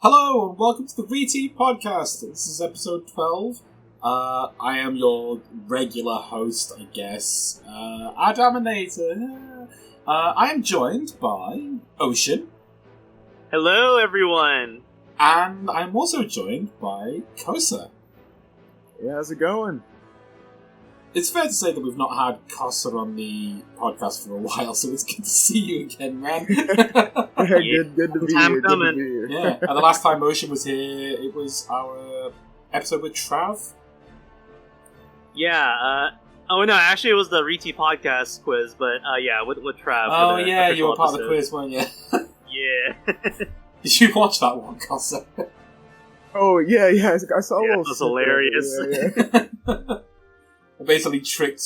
Hello and welcome to the VT Podcast. This is episode 12. I am your regular host, I guess, Adaminator. I am joined by Ocean. Hello, everyone. And I'm also joined by Kosa. Hey, how's it going? It's fair to say that we've not had Kosa on the podcast for a while, so it's good to see you again, man. Good to be Time here. coming. Good to be here. Yeah, and the last time Ocean was here, it was our episode with Trav. Yeah, oh no, actually it was the RT podcast quiz, but yeah, with Trav. Oh for the yeah, you official were part of the episode. quiz, weren't you? Yeah. Did you watch that one, Kosa? Oh yeah, I saw a Yeah, little. it was snippet of it, hilarious. Yeah. I basically tricked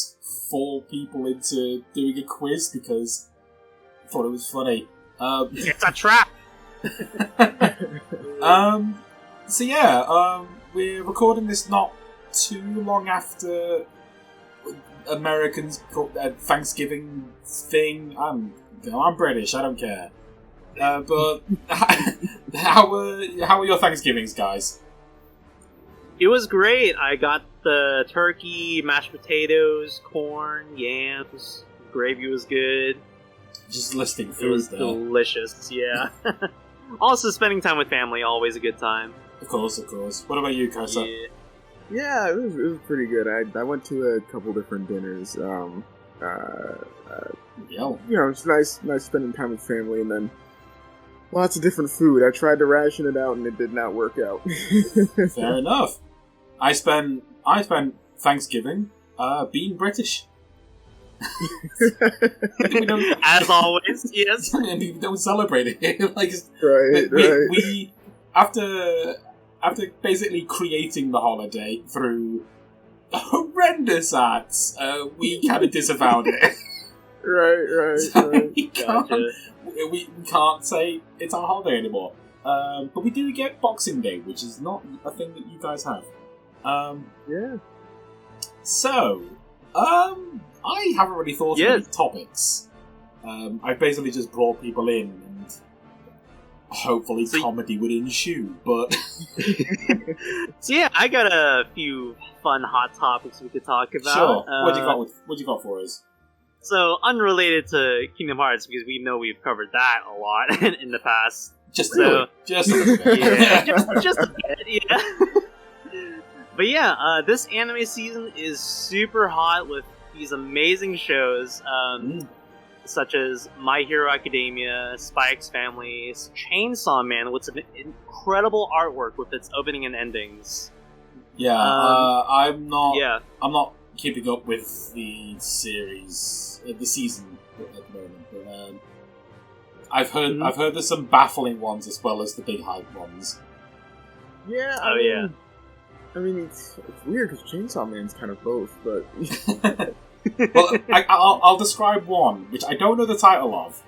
4 people into doing a quiz because I thought it was funny. It's a trap! So yeah, we're recording this not too long after Americans' Thanksgiving thing. I'm British, I don't care. But how were your Thanksgivings, guys? It was great. I got the turkey, mashed potatoes, corn, yams, gravy was good. Just listing It food was there. delicious, yeah. Also, spending time with family, always a good time. Of course. What about you, Kosa? Yeah. Yeah, it was pretty good. I went to a couple different dinners. Yeah. You know, it's nice spending time with family, and then lots of different food. I tried to ration it out, and it did not work out. Fair enough. I spent Thanksgiving being British. We don't, As always, yes. we don't celebrate it. Like right. we after basically creating the holiday through horrendous acts, we kind of disavowed it. Right. we can't Gotcha. we can't say it's our holiday anymore. But we do get Boxing Day, which is not a thing that you guys have. Yeah. So, I haven't really thought of any topics. I've basically just brought people in, and hopefully comedy would ensue, but... So yeah, I got a few fun hot topics we could talk about. Sure. What you got for us? So, unrelated to Kingdom Hearts, because we know we've covered that a lot in the past. Just So- a little bit. Yeah, just a bit, yeah. But yeah, this anime season is super hot with these amazing shows, such as My Hero Academia, Spy X Family, Chainsaw Man, with some incredible artwork with its opening and endings. Yeah, I'm not keeping up with the series, the season at the moment, but I've heard there's some baffling ones as well as the big hype ones. Yeah. I mean, it's weird because Chainsaw Man's kind of both, but Well, I'll describe one, which I don't know the title of,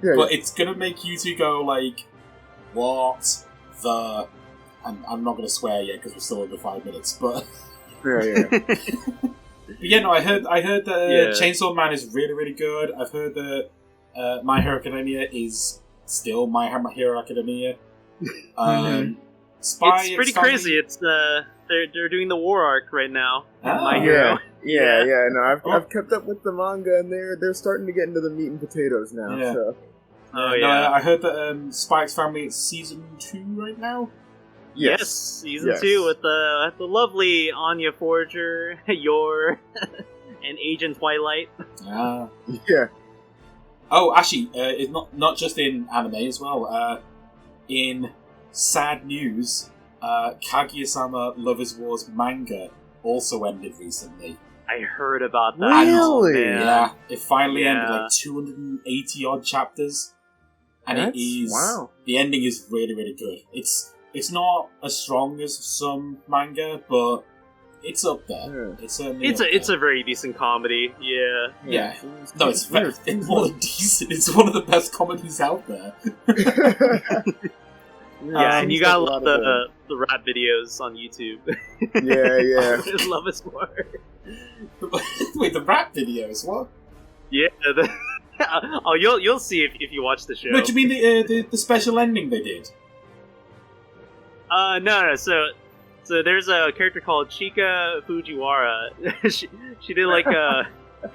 yeah, but it's gonna make you two go like, what the... I'm not gonna swear yet because we're still under 5 minutes, but... yeah. But yeah, no, I heard that Chainsaw Man is really, really good. I've heard that My Hero Academia is still My Hero Academia. Spy It's pretty X Family- crazy. It's they're doing the war arc right now. in Ah. My Hero. Yeah. No, Oh. I've kept up with the manga, and they're starting to get into the meat and potatoes now. Yeah. So Oh No, yeah. I heard that Spy X Family is season 2 right now. Yes, season Yes. 2 with the lovely Anya Forger, Yor, and Agent Twilight. Ah. yeah. Oh, actually, it's not just in anime as well. In sad news, Kaguya-sama Lovers Wars manga also ended recently. I heard about that. Really? Oh, man. Yeah, it finally ended, Yeah. like 280 odd chapters, and That's- it is wow. the ending is really, really good. It's not as strong as some manga, but it's up there. Yeah. It's certainly It's a very decent comedy. Yeah. Yeah. It's No, it's weird. it's more than decent. It's one of the best comedies out there. Yeah, and you seems gotta like a love lot of the rap videos on YouTube. Yeah. Love is more. Wait, the rap videos? What? Yeah. Oh, you'll see if you watch the show. No, do you mean the special ending they did? No. So there's a character called Chika Fujiwara. she did like a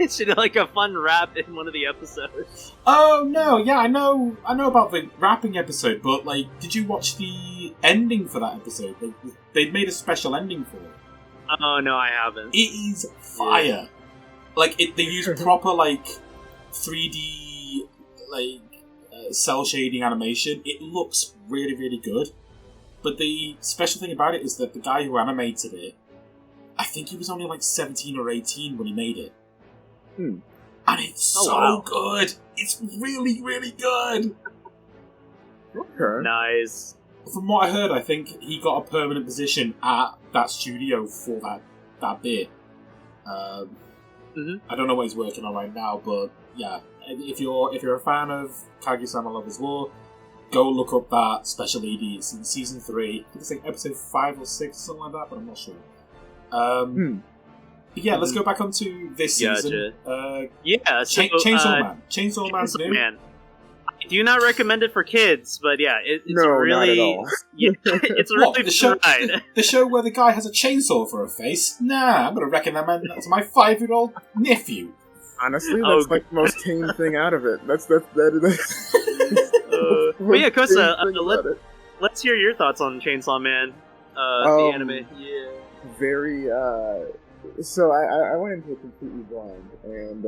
she did like a fun rap in one of the episodes. Oh no, yeah, I know about the rapping episode, but like, did you watch the ending for that episode? They made a special ending for it. Oh no, I haven't. It is fire. Yeah. Like they use proper like 3D like cell shading animation. It looks really, really good. But the special thing about it is that the guy who animated it, I think he was only like 17 or 18 when he made it. And it's good. It's really, really good. Okay. Nice. From what I heard, I think he got a permanent position at that studio for that bit. I don't know what he's working on right now, but yeah, if you're a fan of Kaguya-sama Lover's War, go look up that special ED. It's in season 3. I think it's like episode 5 or 6 or something like that, but I'm not sure. But yeah, let's go back onto this season. Chainsaw Man. Chainsaw Man's new. Man. I do not recommend it for kids, but yeah, it's really... not at all. Yeah, it's a really fun ride. The show where the guy has a chainsaw for a face? Nah, I'm going to recommend that to my 5-year-old nephew. Honestly, that's like the most tame thing out of it. That but yeah, Kosa, let's hear your thoughts on Chainsaw Man, the anime. Yeah. Very, so I went into it completely blind, and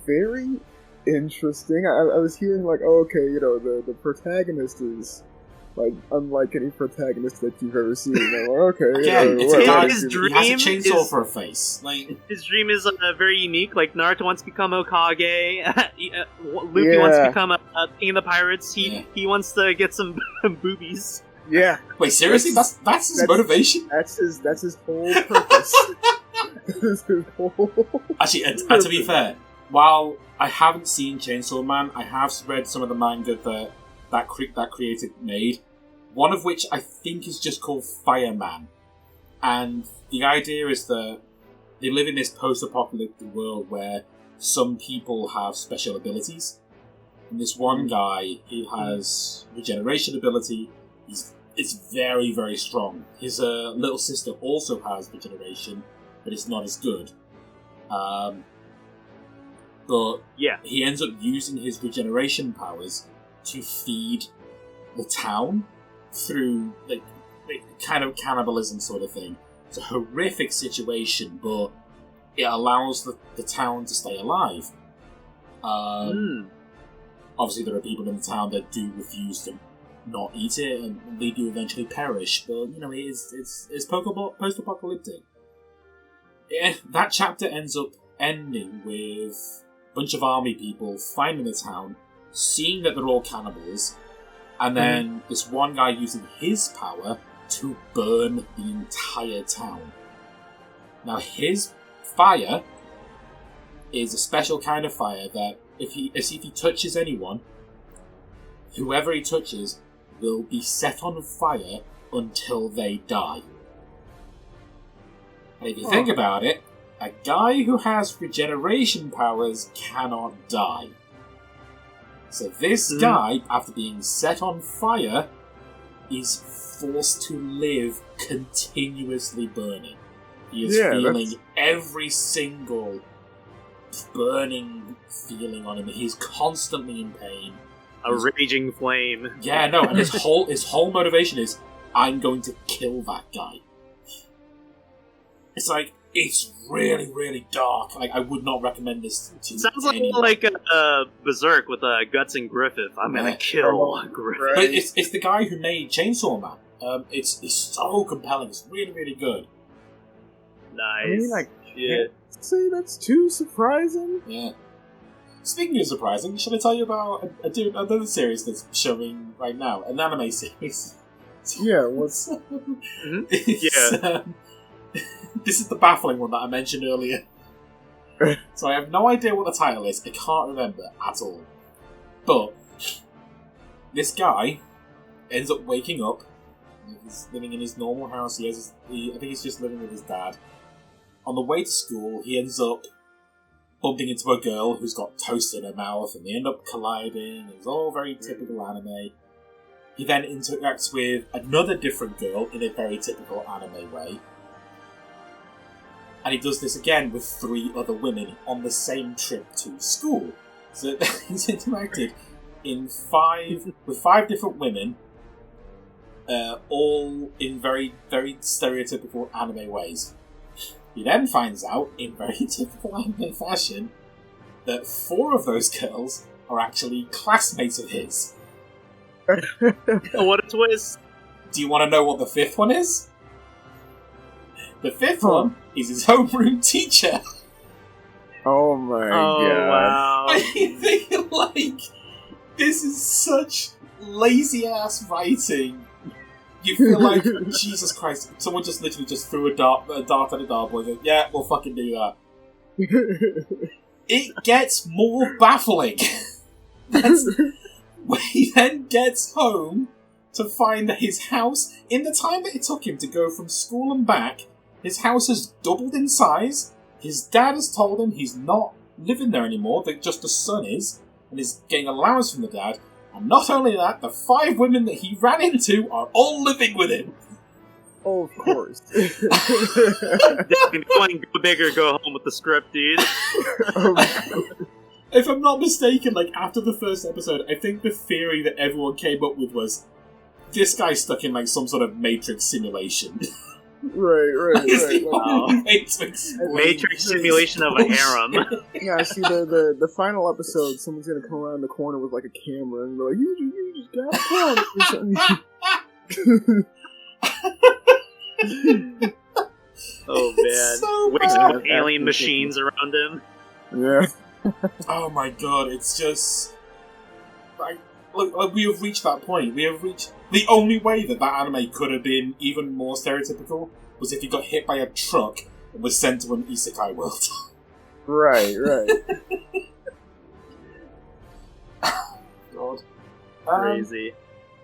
very interesting. I was hearing like, oh, okay, the protagonist is like unlike any protagonist that you've ever seen. And I'm like, okay, again, his dream he has a chainsaw for a face. Like his dream is very unique. Like Naruto wants to become Hokage, Luffy wants to become a king of the pirates. He wants to get some boobies. Yeah. Wait, seriously? That's his motivation? That's his whole purpose. Actually, to be fair, while I haven't seen Chainsaw Man, I have read some of the manga that creator made. One of which I think is just called Fireman. And the idea is that they live in this post-apocalyptic world where some people have special abilities. And this one guy, he has regeneration ability. It's very, very strong. His little sister also has regeneration, but it's not as good. But he ends up using his regeneration powers to feed the town through like kind of cannibalism sort of thing. It's a horrific situation, but it allows the town to stay alive. Obviously, there are people in the town that do refuse to not eat it, and they do eventually perish. But it's post-apocalyptic. That chapter ends up ending with a bunch of army people finding the town, seeing that they're all cannibals, and then this one guy using his power to burn the entire town. Now, his fire is a special kind of fire that if he touches anyone, whoever he touches will be set on fire until they die. And if you think about it, a guy who has regeneration powers cannot die. So this guy, after being set on fire, is forced to live continuously burning. He is feeling every single burning feeling on him. He's constantly in pain. A raging flame. Yeah, no, and his whole motivation is, I'm going to kill that guy. It's like, it's really, really dark. Like, I would not recommend this to sounds anyone. like Berserk with Guts and Griffith. I'm gonna kill Griffith. But it's the guy who made Chainsaw Man. It's so compelling. It's really, really good. Nice. I mean, can't say that's too surprising. Yeah. Speaking of surprising, should I tell you about another series that's showing right now? An anime series. Yeah, what's... This is the baffling one that I mentioned earlier. So I have no idea what the title is. I can't remember at all. But this guy ends up waking up. He's living in his normal house. I think he's just living with his dad. On the way to school, he ends up bumping into a girl who's got toast in her mouth, and they end up colliding. It's all very typical anime. He then interacts with another different girl in a very typical anime way. And he does this again with 3 other women on the same trip to school. So he's interacted with 5 different women, all in very, very stereotypical anime ways. He then finds out, in very typical anime fashion, that 4 of those girls are actually classmates of his. What a twist! Do you want to know what the 5th one is? The 5th one is his homeroom teacher. Oh my god. Wow. I think, like, this is such lazy-ass writing. You feel like, Jesus Christ, someone just literally just threw a dart at a dartboard and said, yeah, we'll fucking do that. It gets more baffling. When he then gets home to find that his house, in the time that it took him to go from school and back, his house has doubled in size. His dad has told him he's not living there anymore, that just the son is, and is getting allowance from the dad. And not only that, the 5 women that he ran into are all living with him. Oh, of course. Going go big or go home with the script, dude. If I'm not mistaken, like, after the first episode, I think the theory that everyone came up with was, this guy's stuck in, like, some sort of Matrix simulation. Right. Wow. Matrix simulation of a harem. Yeah, I see the final episode, someone's gonna come around the corner with, like, a camera and be like, you just got caught or something. Oh, man. So Wakes bad. up with alien machines around him. Yeah. Oh my god, it's just... Like, we have reached that point. We have reached... The only way that anime could have been even more stereotypical was if he got hit by a truck and was sent to an isekai world. Right. God. Crazy.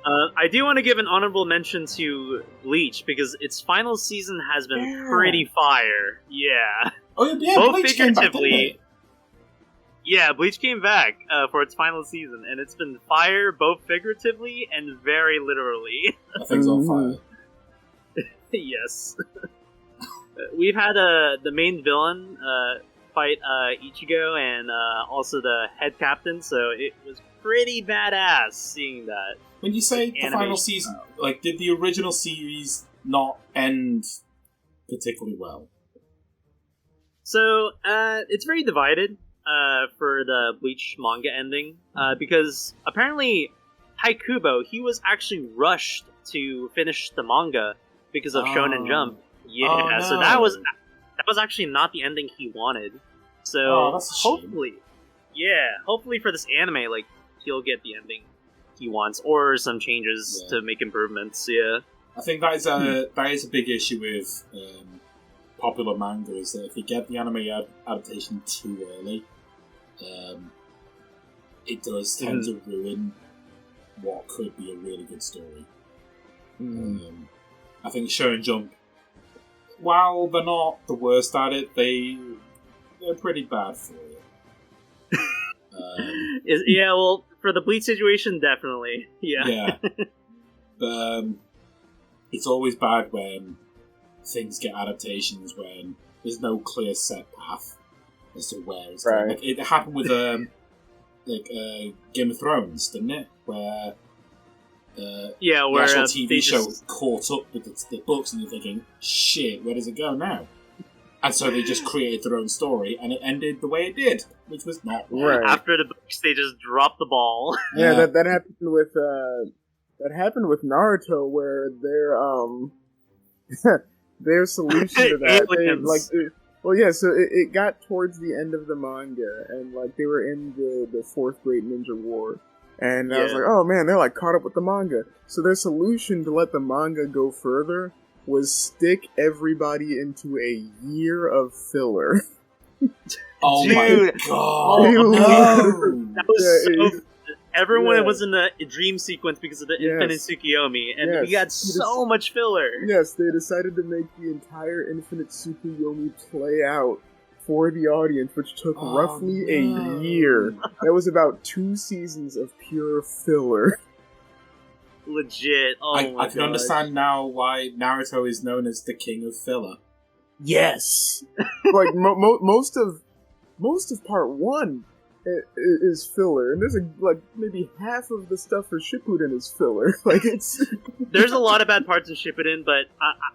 I do want to give an honorable mention to Bleach, because its final season has been pretty fire. Yeah. Oh, yeah, both Bleach figuratively. Came back, yeah, Bleach came back for its final season, and it's been fire both figuratively and very literally. That thing's on fire. Yes. We've had the main villain fight Ichigo and also the head captain, so it was pretty badass seeing that. When you say the final season, like, did the original series not end particularly well? So, it's very divided for the Bleach manga ending, because apparently Haikubo, he was actually rushed to finish the manga because of Shonen Jump. Yeah, so that was actually not the ending he wanted. So hopefully for this anime, like, he'll get the ending he wants, or some changes to make improvements. Yeah, I think that is a big issue with popular manga, is that if you get the anime adaptation too early, it does tend to ruin what could be a really good story. I think Shonen Jump, while they're not the worst at it, they're pretty bad for it. Yeah, well, for the Bleach situation, definitely. Yeah. But it's always bad when things get adaptations when there's no clear set path as to where it's going. Like, it happened with Game of Thrones, didn't it? Where where the actual TV show caught up with the books, and you're thinking, shit, where does it go now? And so they just created their own story, and it ended the way it did, which was not right. After the books, they just dropped the ball. Yeah, that happened with Naruto, where their solution to that, so it got towards the end of the manga, and like they were in the fourth Great Ninja War, and I was like, oh man, they're like caught up with the manga. So their solution to let the manga go further was stick everybody into a year of filler. Oh Dude, my god! No. That was everyone was in a dream sequence because of the Infinite Tsukiyomi, and we got so much filler. Yes, they decided to make the entire Infinite Tsukiyomi play out for the audience, which took roughly a year. That was about 2 seasons of pure filler. Legit. Oh I can understand now why Naruto is known as the king of filler. Yes. Like most of part 1 is filler, and there's like maybe half of the stuff for Shippuden is filler. Like it's there's a lot of bad parts of Shippuden, but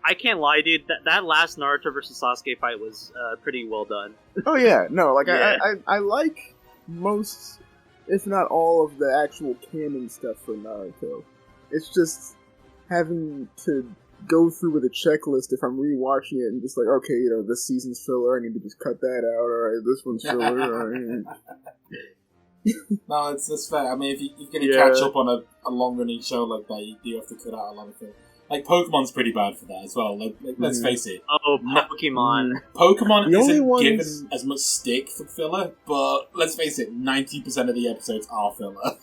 I can't lie, dude. That last Naruto versus Sasuke fight was pretty well done. Oh yeah, no, like Yeah. I like most, if not all, of the actual canon stuff for Naruto. It's just having to go through with a checklist if I'm rewatching it and just like, okay, this season's filler, I need to just cut that out. Alright, this one's filler. No, it's fair. I mean, if you're going to catch up on a long-running show like that, you do have to cut out a lot of things. Like, Pokemon's pretty bad for that as well. Like let's face it. Oh, Pokemon. Pokemon The only isn't ones- given as much stick for filler, but let's face it, 90% of the episodes are filler.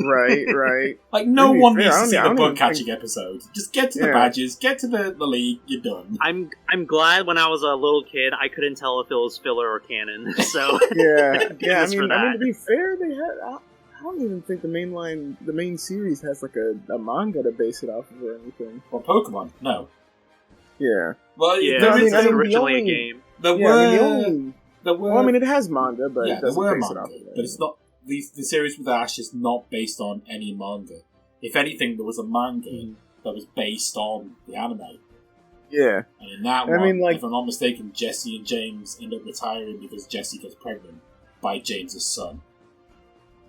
Right. Like, no Maybe one fair. needs I to don't- see I the don't bug even catching episode. Just get to the Yeah. badges, get to the league, you're done. I'm glad when I was a little kid I couldn't tell if it was filler or canon. So Yeah. Kudos for I mean, that. to be fair, they had. I don't even think the main series has like a manga to base it off of or anything. Well, Pokemon, no. Yeah. Well, yeah, there it's is I mean, the originally a only- game. there Yeah, were, I mean, the only. there were, Well, I mean, it has manga, but yeah, it there doesn't were base it manga, off of it. but it's not. The series with Ash is not based on any manga. If anything, there was a manga that was based on the anime. Yeah. And in that I one, mean, like- if I'm not mistaken, Jesse and James end up retiring because Jesse gets pregnant by James's son.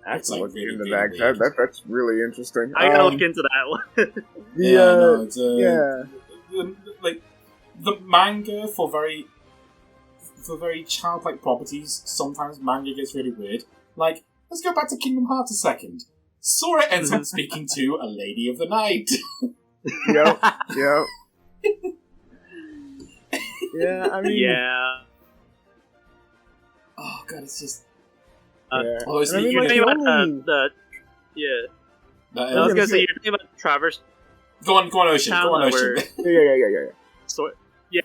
That's like look really, into really that. weird. That's really interesting. I gotta look into that one. No, it's yeah. like the manga for very childlike properties. Sometimes manga gets really weird. Like, let's go back to Kingdom Hearts a second. Sora ends up speaking to a lady of the night. Yep. Yeah, I mean, Yeah. Oh god, it's just. yeah. Although And I mean, speaking like, You're of- talking about only- yeah. that, I was gonna yeah. say you're talking about Traverse. go on, Ocean. Go on, Where- Ocean. Yeah. So, yeah,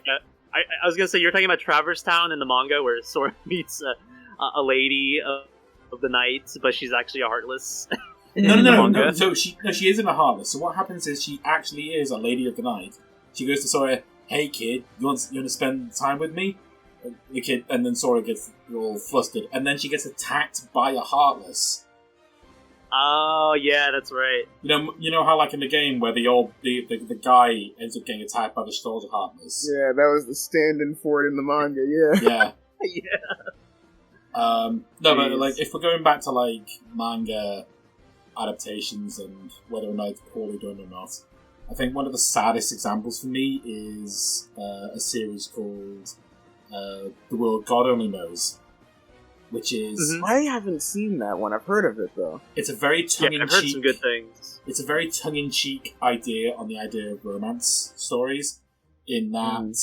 I was gonna say you're talking about Traverse Town in the manga where Sora meets a lady of the night, but she's actually a heartless. No. in the manga. So she isn't a heartless. So what happens is she actually is a lady of the night. She goes to Sora, "Hey kid, you want to spend time with me?" The kid, and then Sora gets all flustered, and then she gets attacked by a heartless. Oh yeah, that's right. You know how like in the game where the guy ends up getting attacked by the soldier heartless. Yeah, that was the stand-in for it in the manga. Yeah. Yeah. Yeah. No, but Jeez. like if we're going back to like manga adaptations and whether or not it's poorly done or not, I think one of the saddest examples for me is a series called The World God Only Knows, which is Mhm. I haven't seen that one. I've heard of it though. it's a very Yeah, tongue-in-cheek. I've heard some good things. It's a very tongue-in-cheek idea on the idea of romance stories. In that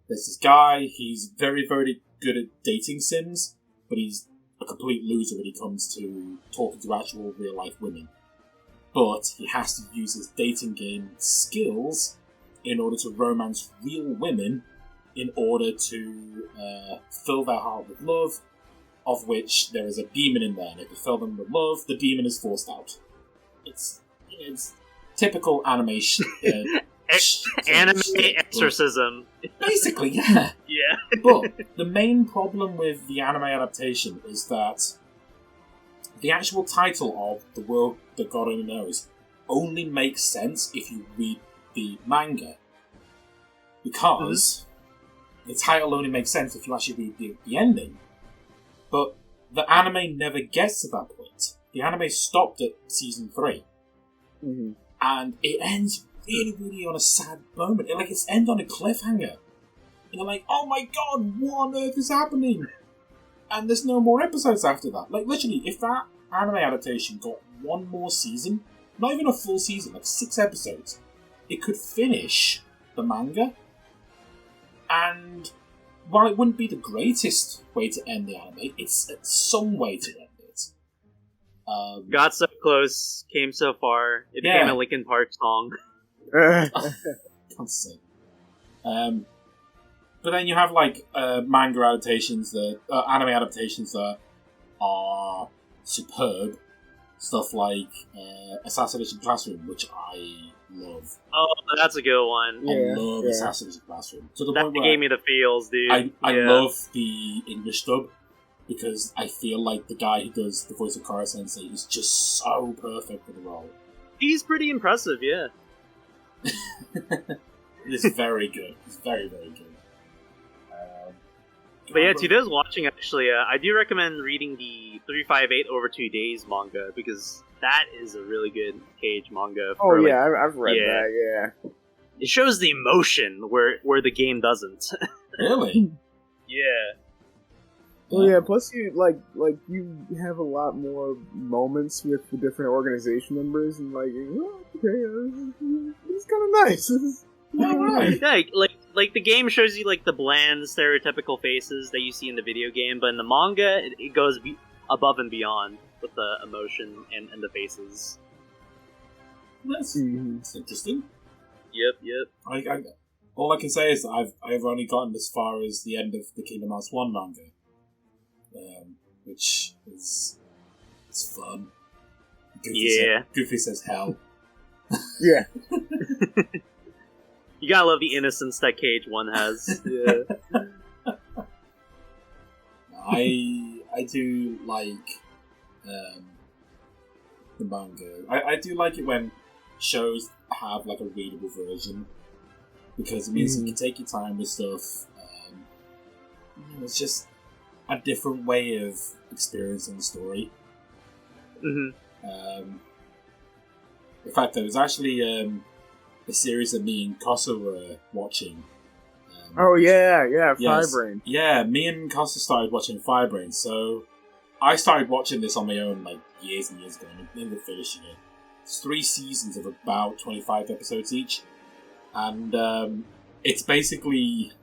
there's this guy, he's very, very good at dating sims, but he's a complete loser when he comes to talking to actual real-life women. But he has to use his dating game skills in order to romance real women, in order to fill their heart with love, of which there is a demon in there. And if you fill them with love, the demon is forced out. It's typical animation. Anime exorcism. Basically, yeah. Yeah. But the main problem with the anime adaptation is that the actual title of The World That God Only Knows only makes sense if you read the manga. Because the title only makes sense if you actually read the ending. But the anime never gets to that point. The anime stopped at season 3. Mm-hmm. And it ends really, really on a sad moment. It's end on a cliffhanger. And you're like, oh my god, what on earth is happening? And there's no more episodes after that. Like, literally, if that anime adaptation got one more season, not even a full season, like 6 episodes, it could finish the manga. And while it wouldn't be the greatest way to end the anime, it's some way to end it. Got so close, came so far. It Yeah. became a Linkin Park song. Can't say. But then you have like manga adaptations that anime adaptations that are superb. stuff like Assassination Classroom, which I love. Oh, that's a good one. I love Assassination Classroom. To the that point where gave me the feels, dude. I love the English dub, because I feel like the guy who does the voice of Kara Sensei is just so perfect for the role. He's pretty impressive, yeah. It's very good. It's very, very good. But yeah, to those watching, actually, I do recommend reading the 358 Over 2 Days manga, because that is a really good Cage manga. Oh, yeah, I've read that, yeah. It shows the emotion where the game doesn't. Really? Yeah. Well, yeah. Plus, you you have a lot more moments with the different organization members, and it's kind of nice. Alright. Yeah, like the game shows you like the bland, stereotypical faces that you see in the video game, but in the manga, it goes above and beyond with the emotion and the faces. That's interesting. Yep. All I can say is that I've only gotten as far as the end of the Kingdom Hearts 1 manga. Which is fun. Goofy says hell. Yeah. You gotta love the innocence that Cage 1 has. Yeah. I do like the manga. I do like it when shows have like a readable version, because it means you can take your time with stuff. It's just a different way of experiencing the story. In fact, there was actually a series that me and Kossa were watching. Firebrain. Yeah, me and Kossa started watching Firebrain, so I started watching this on my own like years and years ago, and ended up finishing it. It's 3 seasons of about 25 episodes each, and it's basically...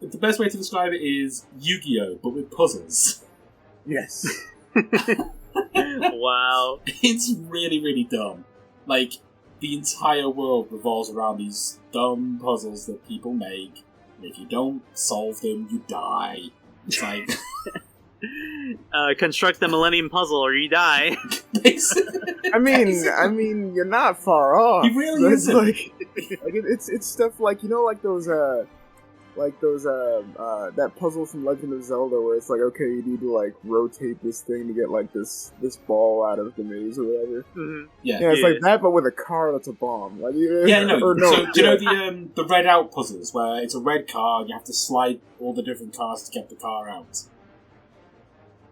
The best way to describe it is Yu-Gi-Oh! But with puzzles. Yes. Wow. It's really, really dumb. Like, the entire world revolves around these dumb puzzles that people make, and if you don't solve them, you die. It's like... construct the Millennium Puzzle or you die. I mean, you're not far off. He really isn't. It's stuff like, like those that puzzle from Legend of Zelda where it's like, okay, you need to like rotate this thing to get like this ball out of the maze or whatever. Yeah, it's like that, but with a car that's a bomb. Like, So do you know the red out puzzles where it's a red car and you have to slide all the different cars to get the car out?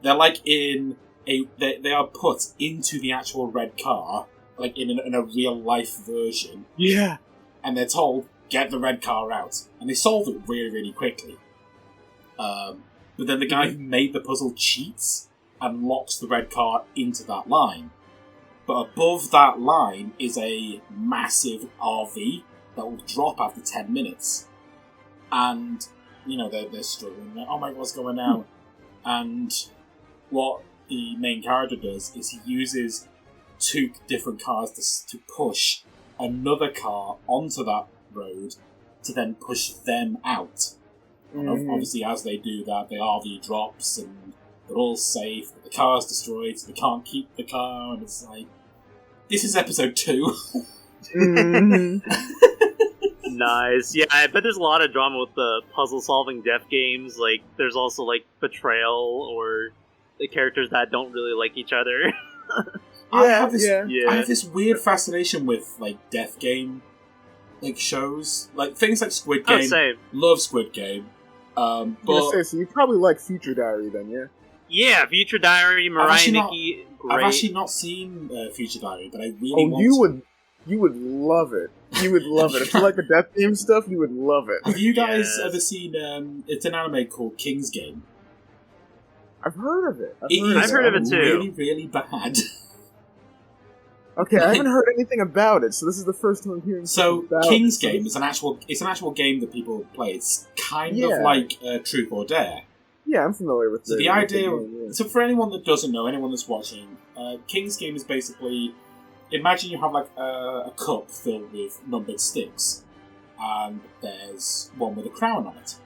They're like they are put into the actual red car, like in a real life version. Yeah, and they're told, get the red car out. And they solve it really, really quickly. But then the guy who made the puzzle cheats and locks the red car into that line. But above that line is a massive RV that will drop after 10 minutes. And, they're struggling. They're, oh my god, what's going on? And what the main character does is he uses 2 different cars to push another car onto that road to then push them out. And obviously, as they do that, the RV drops and they're all safe, but the car's destroyed, so they can't keep the car, and it's like, this is episode 2. Nice. Yeah, I bet there's a lot of drama with the puzzle-solving death games. Like, there's also, like, betrayal, or the characters that don't really like each other. I have this weird fascination with, like, death game like shows, like things like Squid Game. Same. Love Squid Game. But so you probably like Future Diary then, yeah? Yeah, Future Diary, Mirai Nikki, great. I've actually not seen Future Diary, but I really want to. You would love it. You would love it. If you like the death game stuff, you would love it. Have you guys ever seen? It's an anime called King's Game. I've heard of it. I've heard of it too. Really, really bad. Okay, I haven't heard anything about it, so this is the first time I'm hearing. So, King's Game is an actual game that people play. It's kind of like Truth or Dare. Yeah, I'm familiar with. So the idea. So for anyone that doesn't know, anyone that's watching, King's Game is basically, imagine you have like a cup filled with numbered sticks, and there's one with a crown on it.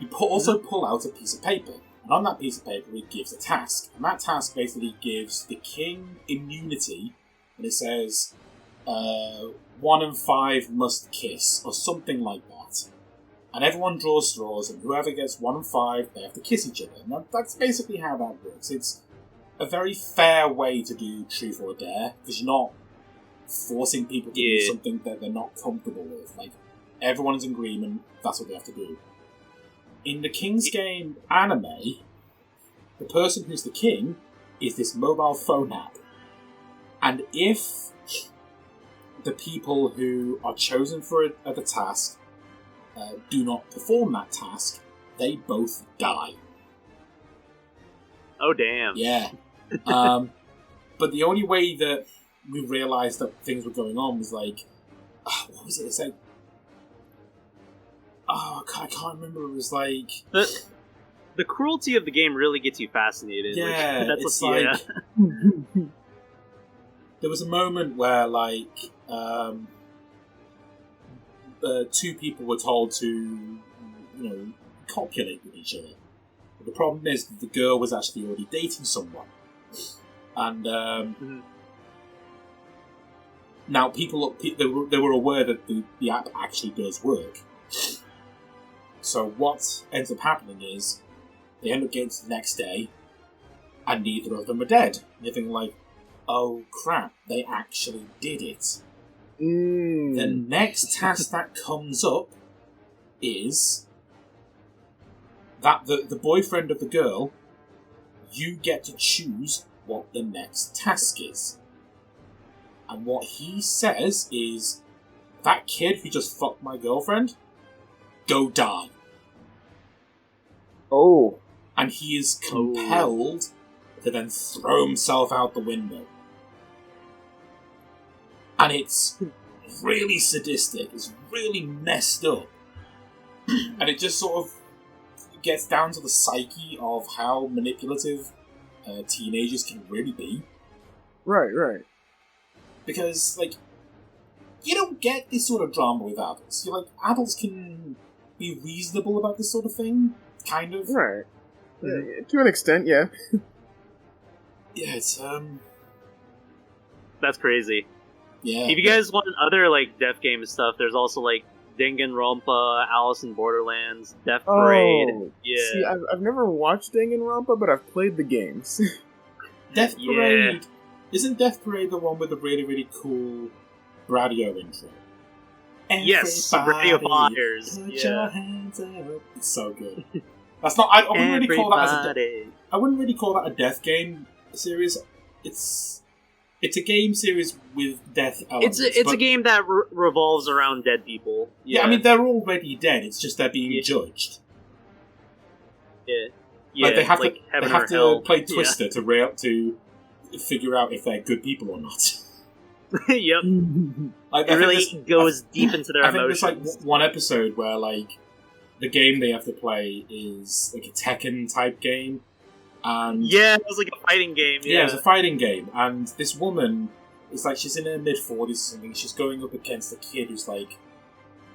You also pull out a piece of paper, And on that piece of paper, it gives a task. And that task basically gives the king immunity. And it says, 1 in 5 must kiss, or something like that. And everyone draws straws, and whoever gets 1 in 5, they have to kiss each other. And that's basically how that works. It's a very fair way to do truth or dare, because you're not forcing people to do something that they're not comfortable with. Like, everyone's in agreement, that's what they have to do. In the King's Game anime, the person who's the king is this mobile phone app. And if the people who are chosen for the task do not perform that task, they both die. Oh, damn. Yeah. But the only way that we realised that things were going on was like... what was it? It's like... I can't remember. It was like... The cruelty of the game really gets you fascinated. Yeah, like, that's it's like... There was a moment where, like... 2 people were told to, copulate with each other. But the problem is that the girl was actually already dating someone. And now people they were aware that the app actually does work. So what ends up happening is they end up getting to the next day, and neither of them are dead. And you're thinking like, oh crap, they actually did it. The next task that comes up is that the boyfriend of the girl, you get to choose what the next task is. And what he says is, that kid who just fucked my girlfriend, go die. Oh. And he is compelled to then throw himself out the window. And it's really sadistic, it's really messed up. And it just sort of gets down to the psyche of how manipulative teenagers can really be. Right. Because, like, you don't get this sort of drama with adults. You're like, adults can be reasonable about this sort of thing, kind of. Right. To an extent, yeah. Yeah, it's, That's crazy. Yeah. If you guys want other, like, Death Game stuff, there's also, like, Danganronpa, Alice in Borderlands, Death Parade. Oh, yeah. See, I've never watched Danganronpa, but I've played the games. Death Parade... Yeah. Isn't Death Parade the one with the really, really cool radio intro? Yes, Radio Fires. Put your hands up. It's so good. That's not... I wouldn't really call that I wouldn't really call that a death game series. It's a game series with death elements. It's a game that revolves around dead people. Yeah, I mean, they're already dead. It's just they're being judged. Yeah. Like, they have to play Twister to figure out if they're good people or not. Yep. Like, it really goes deep into their emotions. I think there's like one episode where like the game they have to play is like a Tekken type game, and yeah, it was like a fighting game. Yeah, it was a fighting game, and this woman is like, she's in her mid-40s or something. She's going up against a kid who's like,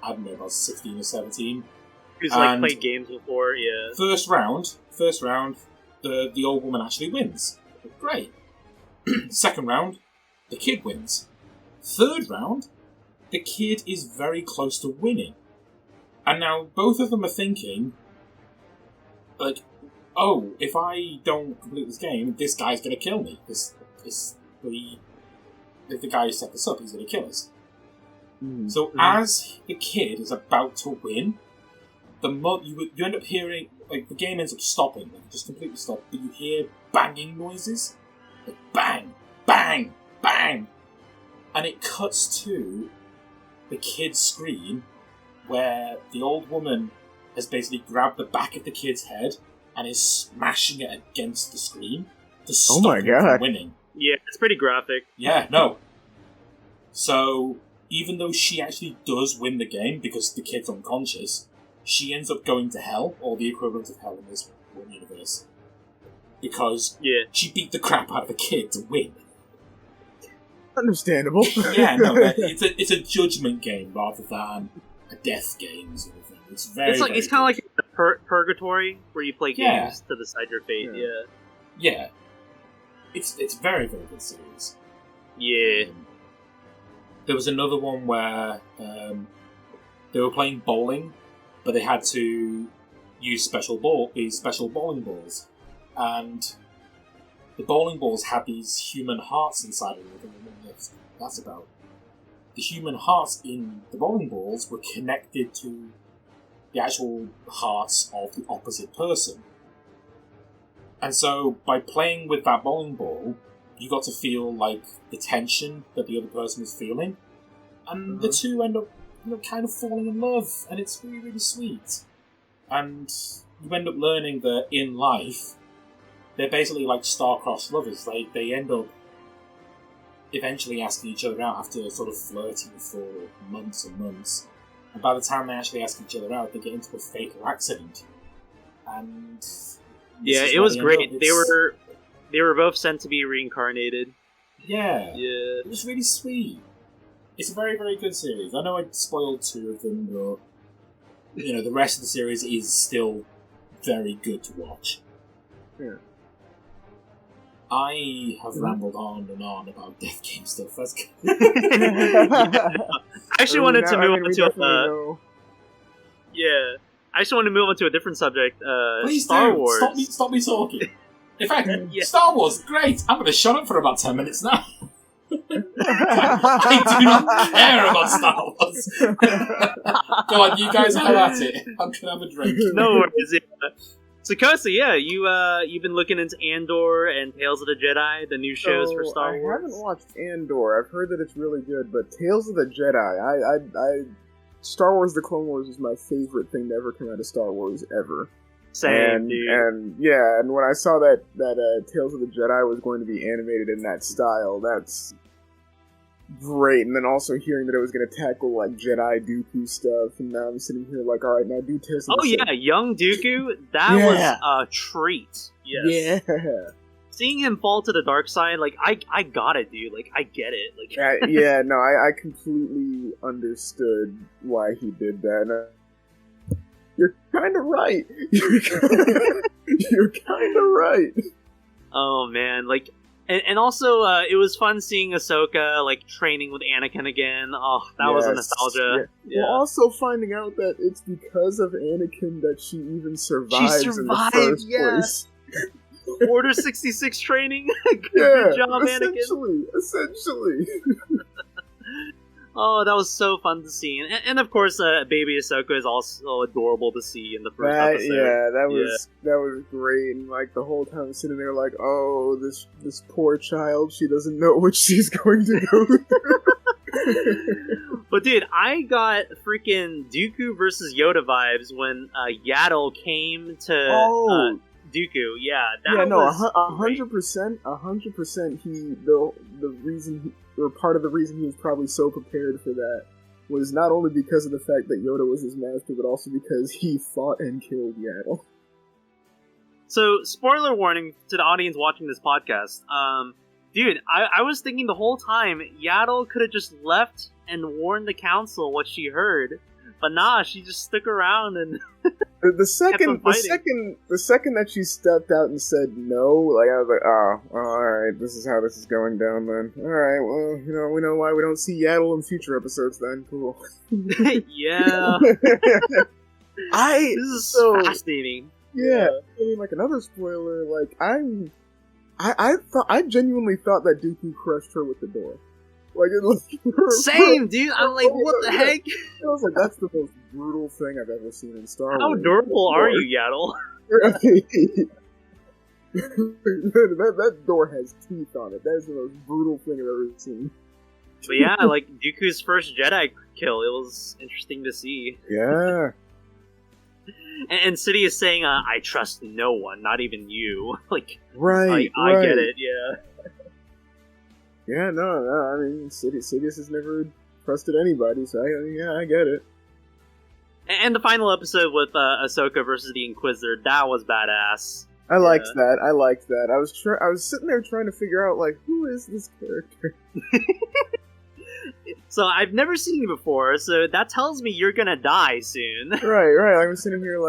I don't know, about 16 or 17. Who's like played games before. Yeah. First round, the old woman actually wins. Great. Second round, the kid wins. Third round, the kid is very close to winning. And now both of them are thinking, like, oh, if I don't complete this game, this guy's going to kill me. The guy who set this up, he's going to kill us. So as the kid is about to win, you end up hearing, like, the game ends up stopping, like, just completely stopped, but you hear banging noises. Like, bang, bang, bang. And it cuts to the kid's screen where the old woman has basically grabbed the back of the kid's head and is smashing it against the screen to stop him from winning. Yeah, it's pretty graphic. Yeah, no. So, even though she actually does win the game because the kid's unconscious, she ends up going to hell, or the equivalent of hell in this one universe. Because she beat the crap out of the kid to win. Understandable. Yeah, no, it's a judgment game rather than a death game sort of thing. It's very. It's kind of like a purgatory, where you play games to decide your fate. Yeah. It's a very, very good series. Yeah. There was another one where they were playing bowling, but they had to use special bowling balls, and the bowling balls had these human hearts inside of them. I don't know what that's about. The human hearts in the bowling balls were connected to the actual hearts of the opposite person. And so, by playing with that bowling ball, you got to feel like the tension that the other person was feeling, and the two end up, kind of falling in love, and it's really, really sweet. And you end up learning that in life, they're basically like star-crossed lovers. They end up eventually asking each other out after sort of flirting for months and months. And by the time they actually ask each other out, they get into a fatal accident. And yeah, it was great. They were both sent to be reincarnated. Yeah. It was really sweet. It's a very, very good series. I know I spoiled 2 of them, but the rest of the series is still very good to watch. Yeah. I have rambled on and on about death game stuff. That's good. I actually wanted to move on to I actually want to move on to a different subject. Please Star do. Wars. Stop me talking. In fact, Star Wars, great. I'm going to shut up for about 10 minutes now. I do not care about Star Wars. Go on, you guys have at it. I'm going to have a drink. No worries. Yeah. So, Kosa, you've been looking into Andor and Tales of the Jedi, the new shows for Star Wars. I haven't watched Andor. I've heard that it's really good, but Tales of the Jedi, Star Wars: The Clone Wars is my favorite thing to ever come out of Star Wars ever. Same, dude. And when I saw that Tales of the Jedi was going to be animated in that style, that's great. And then also hearing that it was going to tackle like Jedi Dooku stuff, and now I'm sitting here like, all right, now do Tales of the Jedi. Young Dooku, that was a treat. Yes. Yeah. Seeing him fall to the dark side, like, I got it, dude. Like, I get it. Like, I completely understood why he did that. You're kind of right. You're kind of right. Oh, man. Like, and also, it was fun seeing Ahsoka, like, training with Anakin again. Oh, that was a nostalgia. Yeah. Well, also finding out that it's because of Anakin that she even survived in the first place. Order 66 training. Good job, Anakin. Essentially. Oh, that was so fun to see, and of course, baby Ahsoka is also adorable to see in the first episode. Yeah, that was great, and like the whole time sitting there, like, oh, this poor child, she doesn't know what she's going to go through. But dude, I got freaking Dooku versus Yoda vibes when Yaddle came to. Dooku, that was 100%. The reason, or part of the reason he was probably so prepared for that, was not only because of the fact that Yoda was his master, but also because he fought and killed Yaddle. So, spoiler warning to the audience watching this podcast. Dude, I was thinking the whole time Yaddle could have just left and warned the council what she heard, but nah, she just stuck around and. The second that she stepped out and said no, like, I was like, oh, alright, this is how this is going down then. Alright, well, we know why we don't see Yaddle in future episodes then. Cool. Yeah. This is so fascinating. Yeah. I mean, like, another spoiler, like, I genuinely thought that Dooku crushed her with the door. Like, it was same, dude. I'm like, what the heck? I was like, that's the most brutal thing I've ever seen in Star Wars. How durable are you, Yaddle? that door has teeth on it. That is the most brutal thing I've ever seen. But yeah, like Dooku's first Jedi kill, it was interesting to see. Yeah. And Sidious saying, "I trust no one, not even you." Like, right. I get it. Yeah. Yeah, no, I mean, Sidious has never trusted anybody, so I get it. And the final episode with Ahsoka versus the Inquisitor, that was badass. I liked that. I was sitting there trying to figure out, like, who is this character? So I've never seen you before, so that tells me you're gonna die soon. Right. I'm sitting here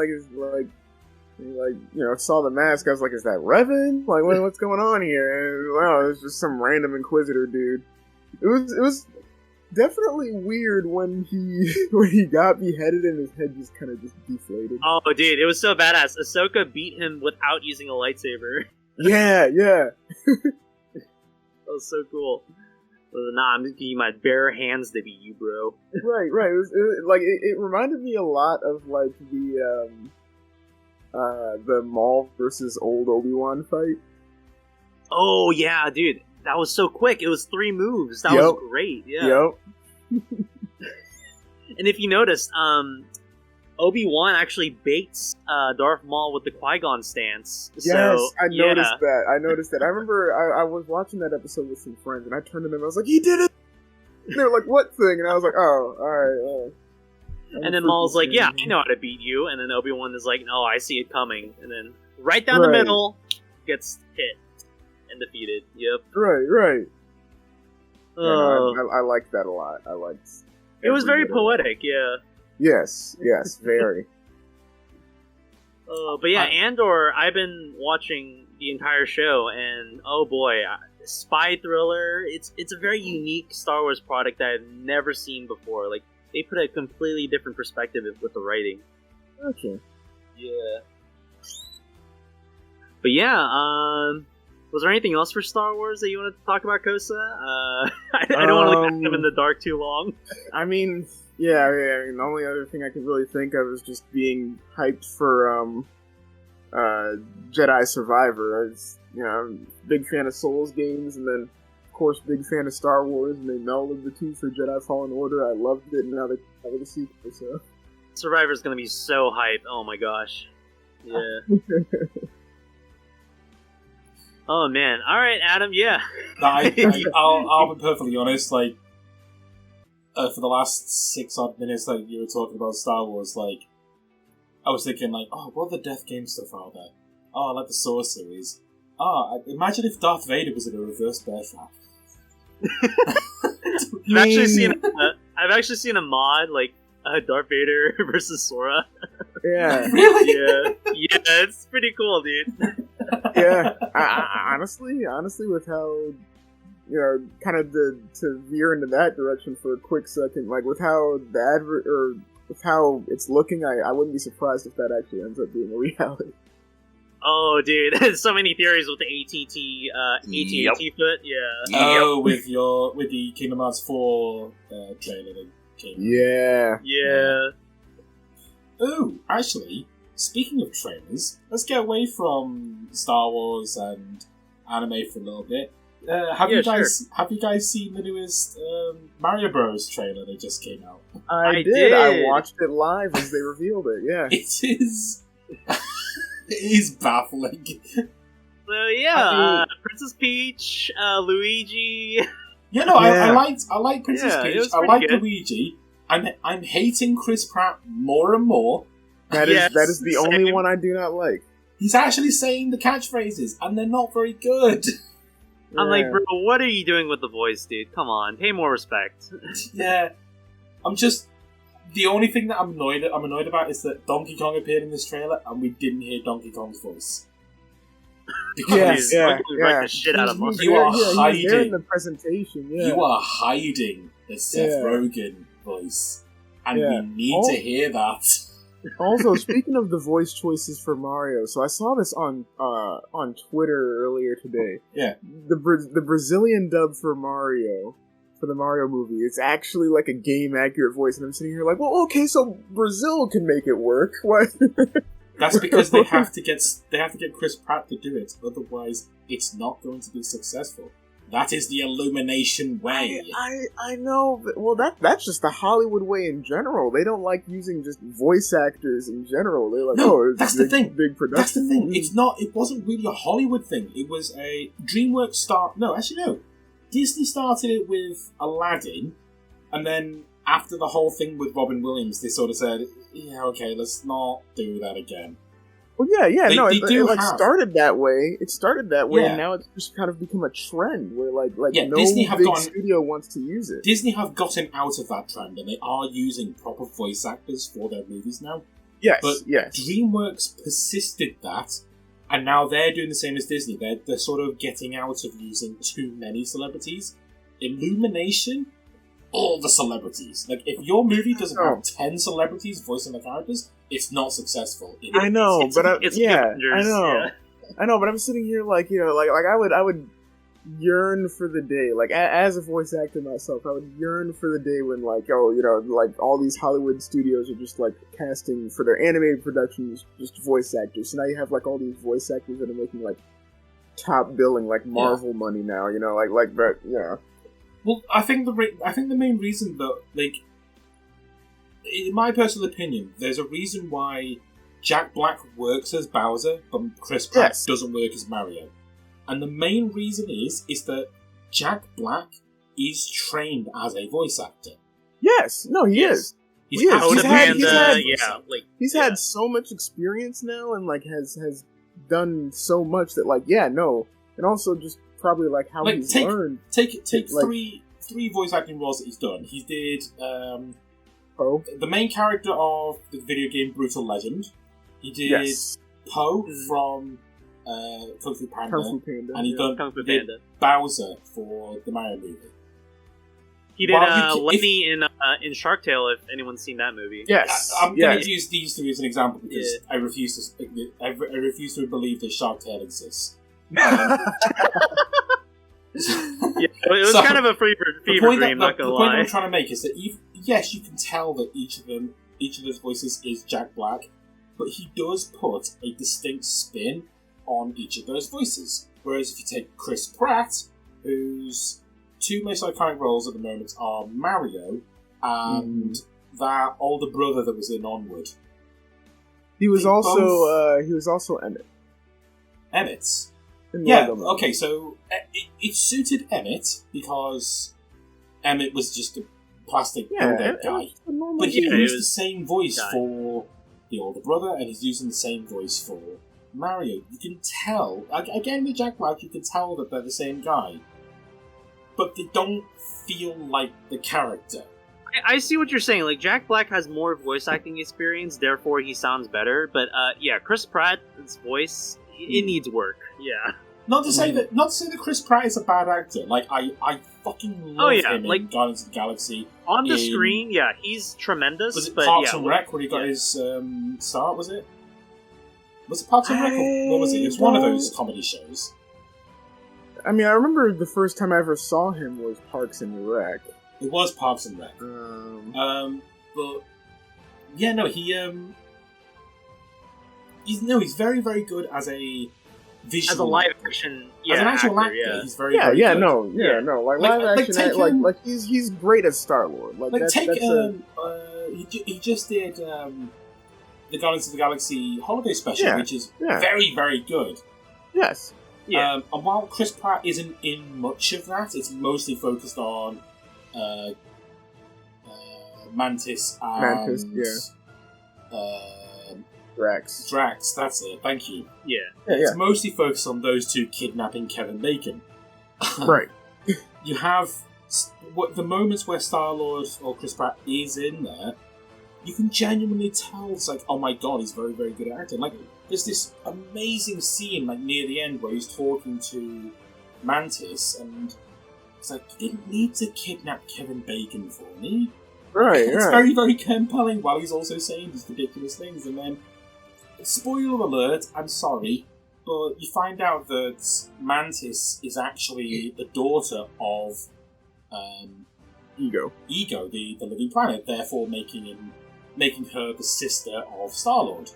saw the mask. I was like, is that Revan? Like, what's going on here? And, wow, it was just some random Inquisitor dude. It was definitely weird when he got beheaded and his head just kind of deflated. Oh, dude, it was so badass. Ahsoka beat him without using a lightsaber. Yeah. That was so cool. Nah, I'm just giving you my bare hands to beat you, bro. Right. It reminded me a lot of like the Maul versus old Obi-Wan fight. Oh yeah, dude, that was so quick. It was 3 moves. That was great. Yeah. Yep. And if you noticed, Obi-Wan actually baits Darth Maul with the Qui-Gon stance. Yes, so, I noticed that. I remember I was watching that episode with some friends, and I turned to them and I was like, he did it! And they were like, what thing? And I was like, oh, alright. And then Maul's like, yeah, I know how to beat you. And then Obi-Wan is like, no, I see it coming. And then right down the middle, gets hit and defeated. Yep. Right. I liked that a lot. It was very poetic, yeah. Yes, very. But yeah, Andor, I've been watching the entire show, and oh boy, spy thriller. It's a very unique Star Wars product that I've never seen before. Like, they put a completely different perspective with the writing. Okay. Yeah. But yeah, was there anything else for Star Wars that you wanted to talk about, Kosa? I don't want to leave them in the dark too long. I mean, the only other thing I could really think of is just being hyped for Jedi Survivor. I was, big fan of Souls games, and then, of course, big fan of Star Wars, and they melded the two for Jedi Fallen Order. I loved it, and now they have the sequel, so... Survivor's gonna be so hype. Oh my gosh. Yeah. Oh man! All right, Adam. Yeah. I'll be perfectly honest. Like, for the last 6 odd minutes, like you were talking about Star Wars, like I was thinking, like, oh, what are the Death Game stuff out there? Oh, I like the Source series. Oh, imagine if Darth Vader was in a reverse bear trap. I've actually seen a mod like Darth Vader versus Sora. Yeah. Really? Yeah, it's pretty cool, dude. Yeah, honestly, with how, kind of to veer into that direction for a quick second, like with how with how it's looking, I wouldn't be surprised if that actually ends up being a reality. Oh, dude, there's so many theories with the AT&T foot, yeah. Oh, with the Kingdom Hearts 4 trailer that came out. Yeah. Oh, actually, speaking of trailers, let's get away from Star Wars and anime for a little bit. Have you guys seen the newest Mario Bros. Trailer that just came out? I did. I watched it live as they revealed it. Yeah, it is. It is baffling. So yeah, Princess Peach, Luigi. I like Princess Peach. I like good. Luigi. I'm hating Chris Pratt more and more. That is the only one I do not like. He's actually saying the catchphrases, and they're not very good. I'm like, bro, what are you doing with the voice, dude? Come on, pay more respect. Yeah, I'm just... The only thing that I'm annoyed about is that Donkey Kong appeared in this trailer, and we didn't hear Donkey Kong's voice. Because the shit out of Monster. You are hiding. He's there in the presentation. Yeah. You are hiding the Seth Rogen voice, and we need to hear that. Also, speaking of the voice choices for Mario, so I saw this on Twitter earlier today. Yeah, the Brazilian dub for Mario, for the Mario movie, it's actually like a game accurate voice, and I'm sitting here like, well, okay, so Brazil can make it work. What? That's because they have to get Chris Pratt to do it, otherwise it's not going to be successful. That is the Illumination way. I know, but, well, that's just the Hollywood way in general. They don't like using just voice actors in general. They're like, that's the thing. Big production. That's the thing. It wasn't really a Hollywood thing. It was a DreamWorks start. No, actually, no. Disney started it with Aladdin, and then after the whole thing with Robin Williams, they sort of said, yeah, okay, let's not do that again. Well, yeah, They- no, they it do like have- started that way. It started that way, Yeah. and now it's just kind of become a trend where like Yeah, no Disney have big gotten- studio wants to use it. Disney have gotten out of that trend, and they are using proper voice actors for their movies now. Yes, But yes. DreamWorks persisted that, and now they're doing the same as Disney. They're sort of getting out of using too many celebrities. Illumination, all the celebrities. Like, if your movie doesn't have 10 celebrities voicing the characters, it's not successful. I know, but I know. Yeah. I know, but I'm sitting here like, like I would yearn for the day, like as a voice actor myself, I would yearn for the day when like all these Hollywood studios are just like casting for their animated productions just voice actors. So now you have like all these voice actors that are making like top billing, like Marvel money now, like that, yeah. Well, I think the main reason though, like, in my personal opinion, there's a reason why Jack Black works as Bowser, but Chris Pratt doesn't work as Mario. And the main reason is that Jack Black is trained as a voice actor. Yes, no, he is. He's had so much experience now, and like has done so much that like and also just probably like how he's learned. Take three voice acting roles that he's done. He did Poe, the main character of the video game Brutal Legend. He did Poe from Kung Fu Panda, and he did Bowser for the Mario movie. He did Lenny in Shark Tale. If anyone's seen that movie, yes, I'm going to use these three as an example because I refuse to believe that Shark Tale exists. It was kind of a fever dream. Not gonna lie. The point I'm trying to make is that yes, you can tell that each of those voices is Jack Black, but he does put a distinct spin on each of those voices. Whereas if you take Chris Pratt, whose two most iconic roles at the moment are Mario and that older brother that was in Onward. He was also Emmett. Emmett. Yeah, okay, so it suited Emmett because Emmett was just a plastic build-out guy. But he used the same voice for the older brother, and he's using the same voice for Mario. You can tell, again with Jack Black, you can tell that they're the same guy. But they don't feel like the character. I see what you're saying. Like, Jack Black has more voice acting experience, therefore he sounds better. But Chris Pratt's voice, it needs work. Yeah. Not to say that Chris Pratt is a bad actor. Like, I fucking love him in Guardians of the Galaxy. On the screen, he's tremendous. Was it Parks and Rec where he got his start? Was it? Was it Parks and Rec? Or what was it? It was one of those comedy shows. I mean, I remember the first time I ever saw him was Parks and Rec. It was Parks and Rec. But yeah, no, he's very, very good as a visual, as a live action, as an actual actor. He's very, very good. Like live action, he's great as Star-Lord. He just did the Guardians of the Galaxy holiday special, which is very, very good. Yes. And while Chris Pratt isn't in much of that, it's mostly focused on Mantis and Drax, that's it, thank you. It's mostly focused on those two kidnapping Kevin Bacon. Right. You have the moments where Star-Lord or Chris Pratt is in there, you can genuinely tell it's like, oh my god, he's very, very good at acting. Like, there's this amazing scene like near the end where he's talking to Mantis and it's like, you didn't need to kidnap Kevin Bacon for me. Right, it's very, very compelling while he's also saying these ridiculous things. And then, spoiler alert, I'm sorry, but you find out that Mantis is actually the daughter of Ego, the living planet, therefore making her the sister of Star-Lord.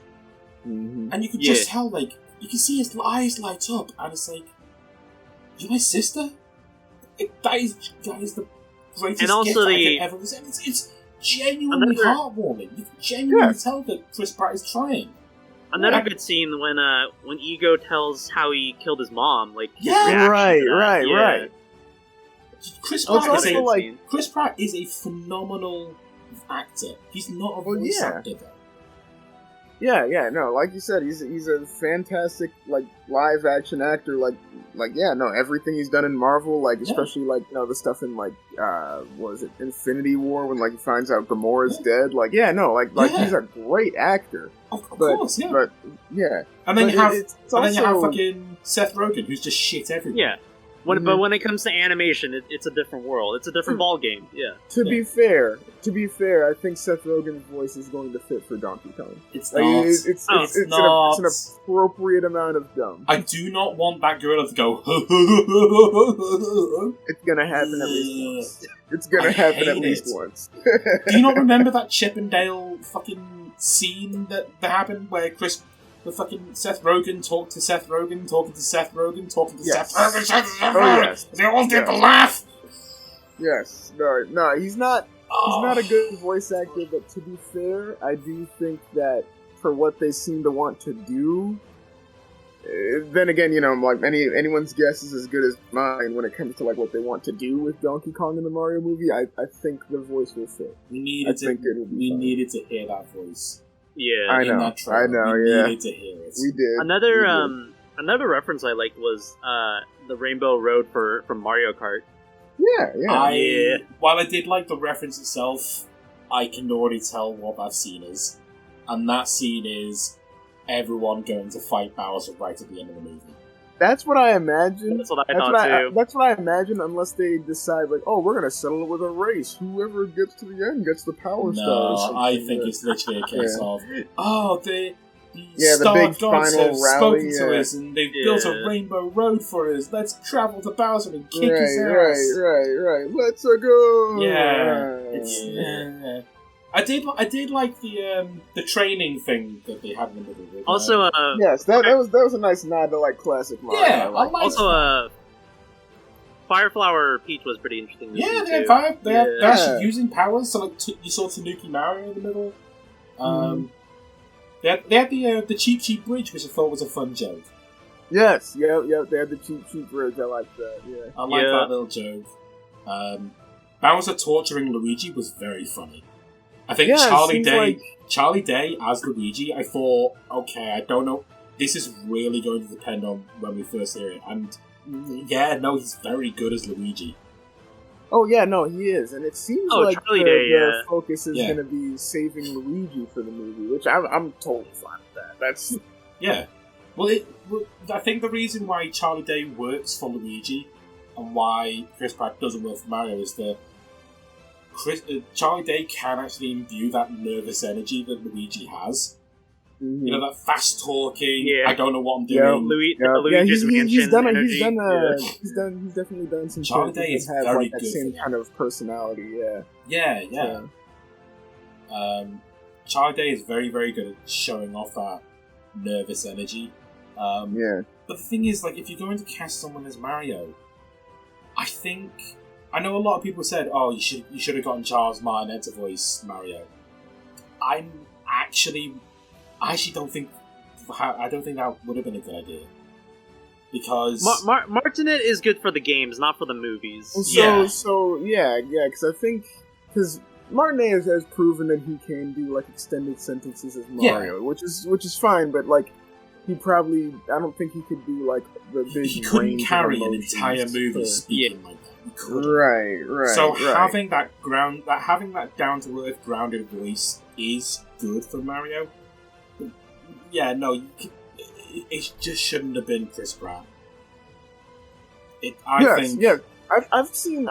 Mm-hmm. And you can just tell, like, you can see his eyes light up, and it's like, you're my sister? That is the greatest gift I could ever receive. It's genuinely heartwarming. You can genuinely tell that Chris Pratt is trying. Another good scene when Ego tells how he killed his mom. Like, right. Chris Pratt is a phenomenal actor. He's not a voice actor, though. Yeah, no, like you said, he's a fantastic like live action actor. Like everything he's done in Marvel, like especially like the stuff in like what was it, Infinity War, when like he finds out Gamora's dead. Like he's a great actor. Of course, yeah. But yeah, and then you have you have fucking Seth Rogen, who's just shit everywhere. Yeah. But when it comes to animation, it's a different world. It's a different ball game. Yeah. To be fair, I think Seth Rogen's voice is going to fit for Donkey Kong. It's not. It's not. an appropriate amount of dumb. I do not want that gorilla to go. It's gonna happen at least once. It's gonna happen at least once. Do you not remember that Chip and Dale fucking scene that happened where the fucking Seth Rogen talked to Seth Rogen, talking to Seth Rogen, talking to Seth Rogen, yes. They all did the laugh! Yes. No, he's not a good voice actor, but to be fair, I do think that for what they seem to want to do, then again, like anyone's guess is as good as mine when it comes to like what they want to do with Donkey Kong in the Mario movie. I think the voice will fit. We needed to hear that voice. Yeah, I know. We Yeah, needed to hear it. we did. Another reference I liked was the Rainbow Road from Mario Kart. Yeah. While I did like the reference itself, I can already tell what that scene is, and that scene is everyone going to fight Bowser right at the end of the movie. That's what I imagine. That's what I thought too. That's what I imagine, unless they decide, like, oh, we're gonna settle it with a race. Whoever gets to the end gets the power stars. No, I think it's literally a case of, the the big gods final have rally, spoken to us, and they've built a rainbow road for us. Let's travel to Bowser and kick his ass. Right. Let's go. Yeah. I did like the training thing that they had in the middle of it. Also, yes, that was a nice nod to like classic Mario. Yeah, also, Fireflower Peach was pretty interesting. They're actually using powers. So like you saw Tanuki Mario in the middle. They had the cheap bridge, which I thought was a fun joke. Yes, yep. They had the cheap bridge. I like that. Yeah, I like that little joke. Bowser torturing Luigi was very funny. I think Charlie Day as Luigi, I thought, okay, I don't know, this is really going to depend on when we first hear it, and he's very good as Luigi. Oh yeah, no, he is, and it seems like the focus is going to be saving Luigi for the movie, which I'm totally fine with that. That's I think the reason why Charlie Day works for Luigi and why Chris Pratt doesn't work for Mario is that Charlie Day can actually imbue that nervous energy that Luigi has. Mm-hmm. That fast talking. Yeah. I don't know what I'm doing. Luigi's he's definitely done some Charlie Day is have very like that good same kind of personality. Yeah. Charlie Day is very, very good at showing off that nervous energy. But the thing is, like, if you're going to cast someone as Mario, I know a lot of people said, "Oh, you should have gotten Charles Martinet to voice Mario." I actually don't think that would have been a good idea, because Martinet is good for the games, not for the movies. Because I think Martinet has proven that he can do like extended sentences as Mario, which is fine, but like I don't think he could do like the big. He couldn't carry an entire movie speaking like that. Right. So having that down to earth, grounded voice is good for Mario. But it just shouldn't have been Chris Pratt. I've seen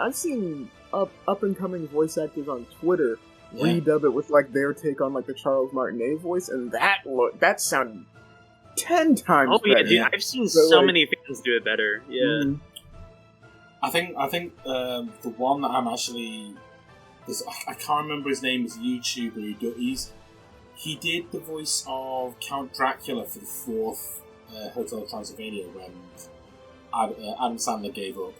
up and coming voice actors on Twitter redub it with like their take on like the Charles Martinet voice, and that sounded 10 times better. Dude, I've seen so many fans do it better. Yeah. Mm-hmm. I think the one that I'm actually... I can't remember his name, is a YouTuber. He did the voice of Count Dracula for the 4th Hotel Transylvania when Adam Sandler gave up.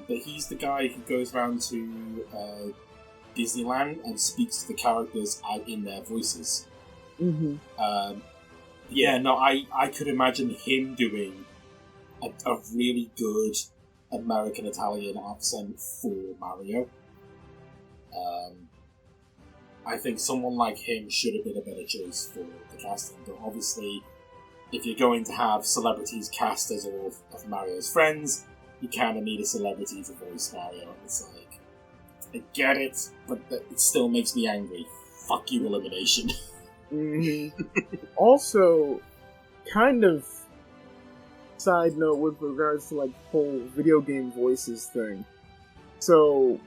But he's the guy who goes around to Disneyland and speaks to the characters out in their voices. Mm-hmm. I could imagine him doing a really good American-Italian accent for Mario. I think someone like him should have been a better choice for the casting. But obviously, if you're going to have celebrities cast as all of Mario's friends, you kind of need a celebrity to voice Mario. And it's like, I get it, but it still makes me angry. Fuck you, Illumination. Also, kind of side note with regards to like the whole video game voices thing. So,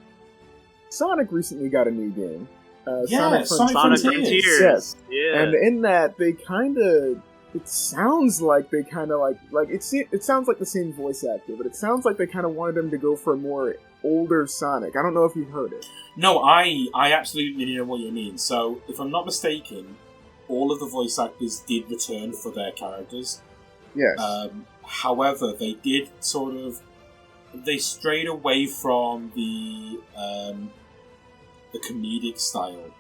Sonic recently got a new game. Sonic Frontiers. Yes. Yeah. And in that, they kind of... It sounds like they kind of like it sounds like the same voice actor, but it sounds like they kind of wanted him to go for a more older Sonic. I don't know if you've heard it. No, I absolutely know what you mean. So, if I'm not mistaken, all of the voice actors did return for their characters. Yes. However, they did they strayed away from the comedic style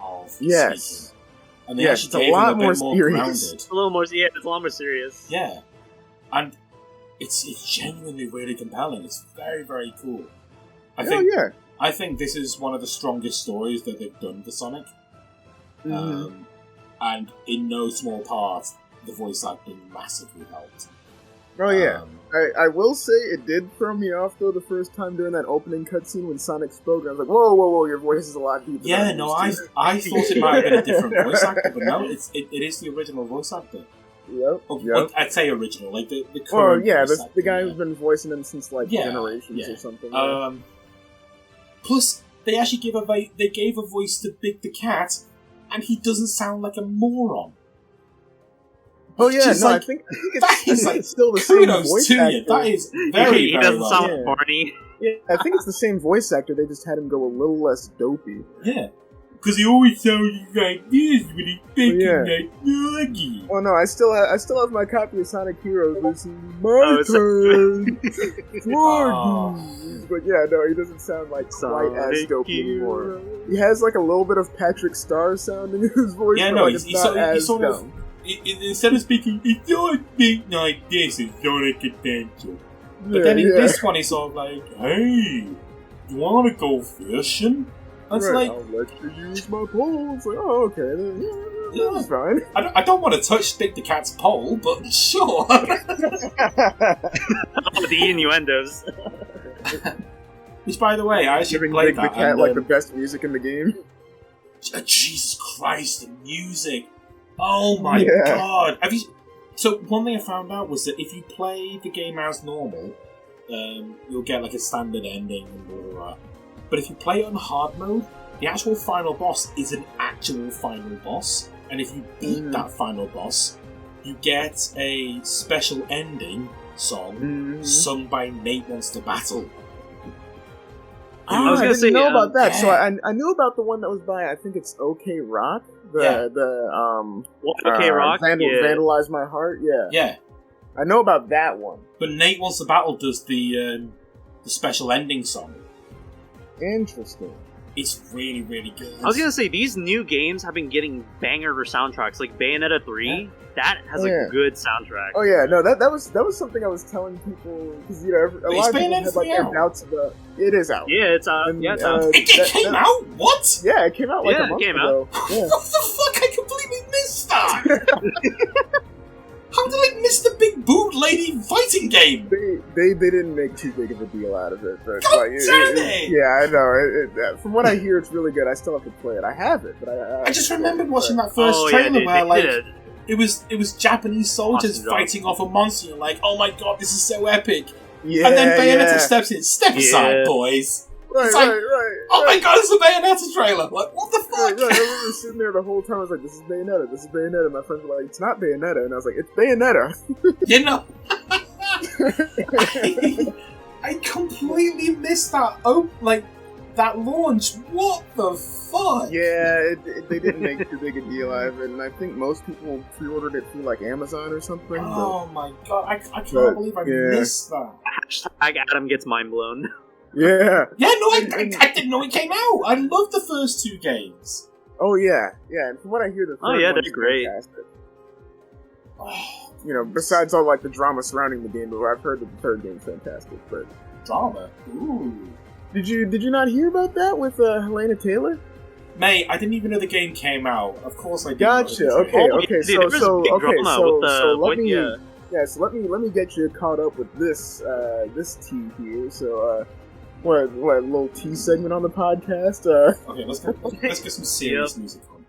of speaking. And they actually gave him a bit more grounded. It's a little more, it's a lot more serious. Yeah. And it's genuinely really compelling. It's very, very cool. I think this is one of the strongest stories that they've done for Sonic. Mm-hmm. And in no small part, the voice acting massively helped. Oh, yeah. I will say it did throw me off, though, the first time during that opening cutscene when Sonic spoke. I was like, whoa, your voice is a lot deeper. Yeah, no, I thought it might have been a different voice actor, but no, it is the original voice actor. Yep. I'd say original, like the current voice actor, the guy who's been voicing him since, like, generations or something. Plus, they actually gave a voice to Big the Cat, and he doesn't sound like a moron. Oh yeah, no, I think it's still the same voice actor. That is very, he doesn't sound corny. Yeah, I think it's the same voice actor. They just had him go a little less dopey. Yeah, because he always sounded like this when he's thinking like Nuggy. Oh no, I still have my copy of Sonic Heroes. This is my turn. But yeah, no, he doesn't sound like quite as dopey anymore. He has like a little bit of Patrick Star sound in his voice. Yeah, but no, like, it's not as dumb. Instead of speaking, it's not big like this, it's Sonic Adventure. But then in this one, it's sort of like, hey, you want to go fishing? That's like, I'll let you use my pole. It's like, oh, okay, that's fine. I don't want to touch Big the Cat's pole, but sure. With the innuendos. Which, by the way, I actually played Big the Cat like the best music in the game. Jesus Christ, the music! Oh my god! So one thing I found out was that if you play the game as normal, you'll get like a standard ending and blah blah blah. But if you play it on hard mode, the actual final boss is an actual final boss, and if you beat that final boss, you get a special ending song sung by Nate Wants to Battle. I didn't know about that. So I knew about the one that was by, I think it's OK Rock. OK Rock? Vandalize My Heart? Yeah. I know about that one. But Nate Wants to Battle does the special ending song. Interesting. It's really, really good. I was gonna say, these new games have been getting banger soundtracks, like Bayonetta 3. That has a good soundtrack. Oh yeah, no, that was something I was telling people, because a lot of people had like their doubts about. It is out. Yeah, it's out. It's out. It came out? What? Yeah, it came out like a month ago. Yeah. What the fuck? I completely missed that. How did I miss the big boob lady fighting game? They didn't make too big of a deal out of it. But God damn it! Yeah, I know. From what I hear, it's really good. I still have to play it. I have it, but I just remembered watching that first trailer where it was Japanese soldiers fighting off a monster. You're like, oh my god, this is so epic! Yeah, and then Bayonetta steps in. Step aside, boys. Right. Oh my god, it's a Bayonetta trailer! Like, what the fuck? Right. I remember sitting there the whole time. I was like, "This is Bayonetta. This is Bayonetta." My friends were like, "It's not Bayonetta," and I was like, "It's Bayonetta." You know, I completely missed that. That launch. What the fuck? Yeah, they didn't make too big a deal out of it, and I think most people pre-ordered it through like Amazon or something. Oh my god, I can't believe I missed that. Hashtag Adam gets mind blown. Yeah. Yeah, no, I didn't know it came out. I loved the first two games. Oh yeah. And from what I hear, the third one that's is great. Fantastic. Besides all like the drama surrounding the game, but I've heard that the third game's fantastic. But drama. Ooh. Did you not hear about that with Helena Taylor? Mate, I didn't even know the game came out. Of course I did. Gotcha. Okay. So let me get you caught up with this tea here. So what a little tea segment on the podcast. Okay, let's get some serious music on.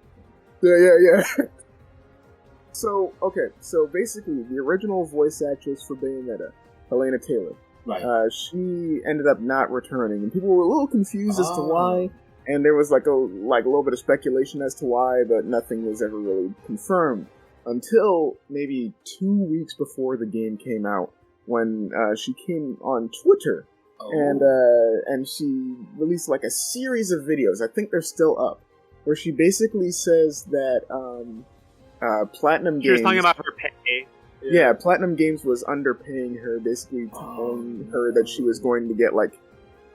Yeah. So basically, the original voice actress for Bayonetta, Helena Taylor, right? She ended up not returning, and people were a little confused as to why. And there was a little bit of speculation as to why, but nothing was ever really confirmed until maybe 2 weeks before the game came out, when she came on Twitter and she released a series of videos. I think they're still up, where she basically says that Platinum Games... She was talking about her pay. Yeah, Platinum Games was underpaying her, basically telling her that she was going to get,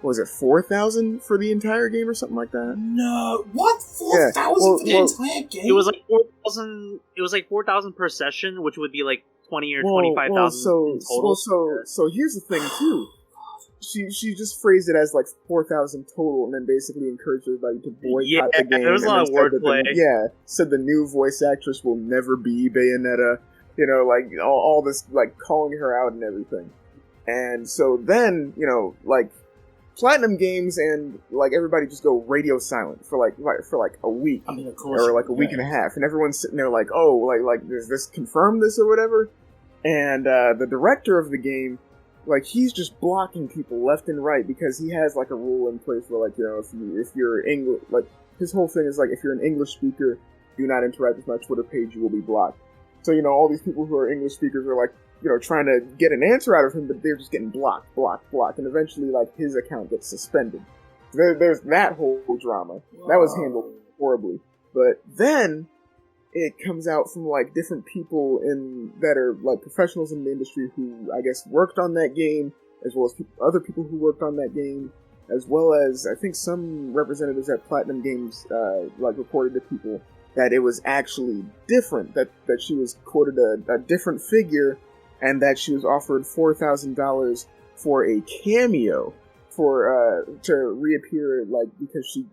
was it 4,000 for the entire game or something like that? No, what? 4,000 for the entire game? It was 4,000. It was 4,000 per session, which would be 20 or 25,000 total. So here's the thing too. She just phrased it as 4,000 total, and then basically encouraged everybody to boycott the game. There was a lot of wordplay. Said the new voice actress will never be Bayonetta. All this calling her out and everything. And so then Platinum Games and everybody just go radio silent for a week. I mean, of course, or a week and a half, and everyone's sitting there does this confirm this or whatever? And the director of the game, he's just blocking people left and right because he has a rule in place where if you're English, his whole thing is if you're an English speaker, do not interact with my Twitter page, you will be blocked. So all these people who are English speakers are trying to get an answer out of him, but they're just getting blocked, and eventually, his account gets suspended. There's that whole drama. Wow. That was handled horribly. But then, it comes out from, different people that are, professionals in the industry who, I guess, worked on that game, as well as other people who worked on that game, as well as, I think, some representatives at Platinum Games, reported to people that it was actually different, that she was quoted a different figure, and that she was offered $4,000 for a cameo to reappear, because she,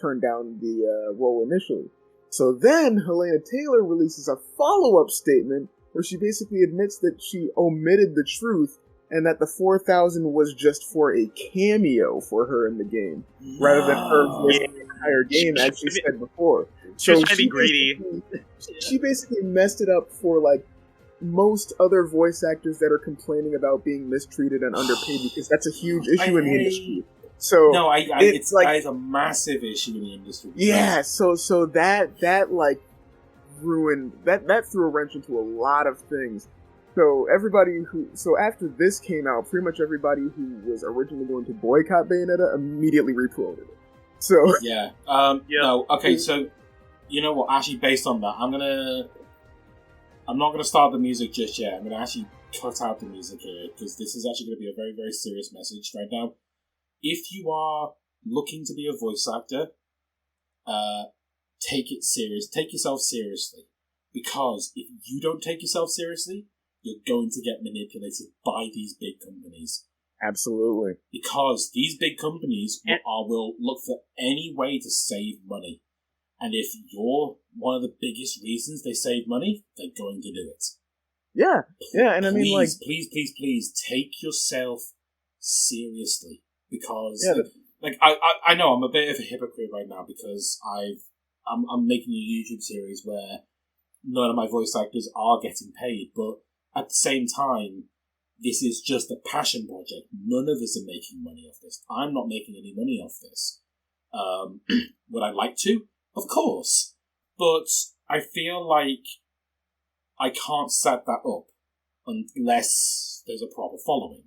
turned down the role initially. So then Helena Taylor releases a follow-up statement where she basically admits that she omitted the truth and that the $4,000 was just for a cameo for her in the game, rather than her voice in the entire game, as she said before. She was trying to be greedy. She basically messed it up for most other voice actors that are complaining about being mistreated and underpaid, because that's a huge issue in the industry. So no, it's that is a massive issue in the industry. Yeah, so that ruined that threw a wrench into a lot of things. So after this came out, pretty much everybody who was originally going to boycott Bayonetta immediately reported it. So yeah, no, okay, so you know what? Actually, based on that, I'm not gonna start the music just yet. I'm gonna actually cut out the music here, because this is actually gonna be a very, very serious message right now. If you are looking to be a voice actor, take it serious. Take yourself seriously, because if you don't take yourself seriously, you're going to get manipulated by these big companies. Absolutely. Because these big companies will look for any way to save money. And if you're one of the biggest reasons they save money, they're going to do it. Yeah, and I mean, please take yourself seriously, because I know I'm a bit of a hypocrite right now, because I'm making a YouTube series where none of my voice actors are getting paid, but at the same time, this is just a passion project. None of us are making money off this. I'm not making any money off this. Would I like to? Of course. But I feel like I can't set that up unless there's a proper following.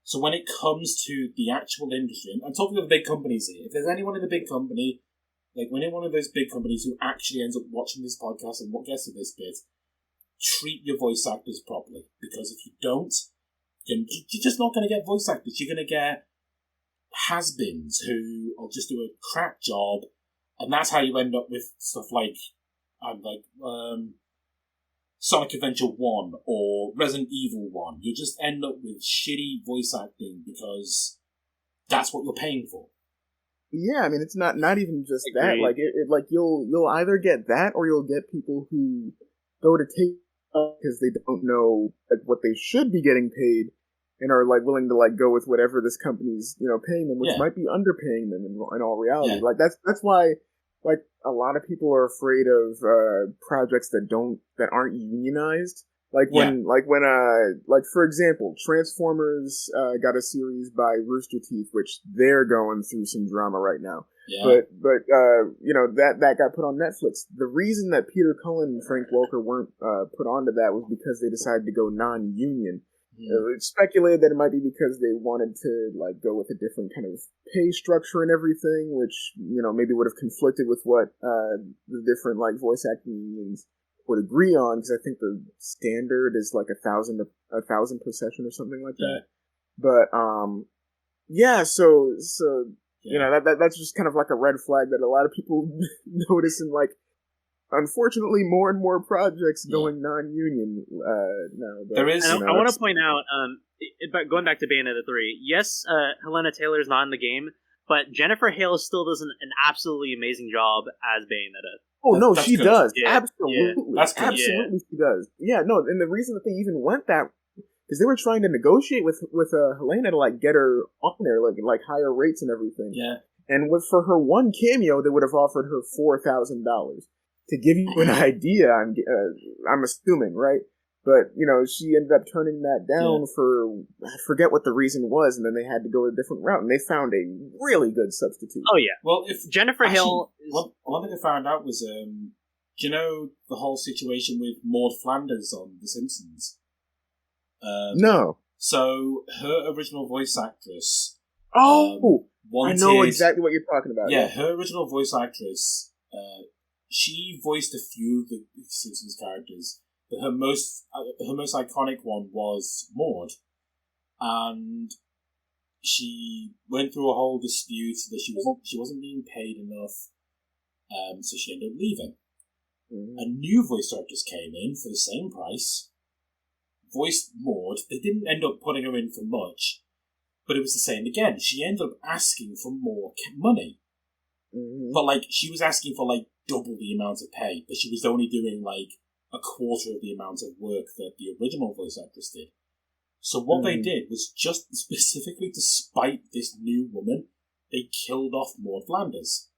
So when it comes to the actual industry, and I'm talking of big companies here, if there's anyone in the big company, when in one of those big companies who actually ends up watching this podcast and what gets to this bit, treat your voice actors properly. Because if you don't, you're just not going to get voice actors. You're going to get has-beens who will just do a crap job, and that's how you end up with stuff like Sonic Adventure 1 or Resident Evil 1. You just end up with shitty voice acting because that's what you're paying for. Yeah, I mean, it's not even just Agreed. that. Like, like you'll either get that, or you'll get people who go to take because they don't know like what they should be getting paid, and are like willing to like go with whatever this company's paying them, which might be underpaying them in all reality. Like that's why like a lot of people are afraid of projects that aren't unionized. Like when for example, Transformers got a series by Rooster Teeth, which they're going through some drama right now. Yeah. But that got put on Netflix. The reason that Peter Cullen and Frank Welker weren't put onto that was because they decided to go non-union. It's speculated that it might be because they wanted to like go with a different kind of pay structure and everything, which maybe would have conflicted with what the different like voice acting unions would agree on, because I think the standard is like 1,000 per session or something like that. But that's just kind of like a red flag that a lot of people notice, and like unfortunately more and more projects going non-union now. But, there is. I want to point out, going back to Bayonetta 3. Yes, Helena Taylor is not in the game, but Jennifer Hale still does an absolutely amazing job as Bayonetta. Oh, no, she does. Yeah. Absolutely. Yeah. That's good. Absolutely, she does. Yeah, no, and the reason that they even went that, because they were trying to negotiate with Helena to, like, get her on there, like higher rates and everything. Yeah. And for her one cameo, they would have offered her $4,000. To give you an idea, I'm assuming, right? But, she ended up turning that down for, I forget what the reason was, and then they had to go a different route, and they found a really good substitute. Oh, yeah. Well, if Jennifer Hill... One thing I found out was, do you know the whole situation with Maud Flanders on The Simpsons? No. So, her original voice actress... I know exactly what you're talking about. Yeah, her original voice actress, she voiced a few of the Simpsons characters, but her most iconic one was Maud, and she went through a whole dispute that she wasn't being paid enough, so she ended up leaving. Mm-hmm. A new voice actress came in for the same price, voiced Maud. They didn't end up putting her in for much, but it was the same again. She ended up asking for more money, but like she was asking for like double the amount of pay, but she was only doing like a quarter of the amount of work that the original voice actress did. So what they did was, just specifically to spite this new woman, they killed off Maud Flanders.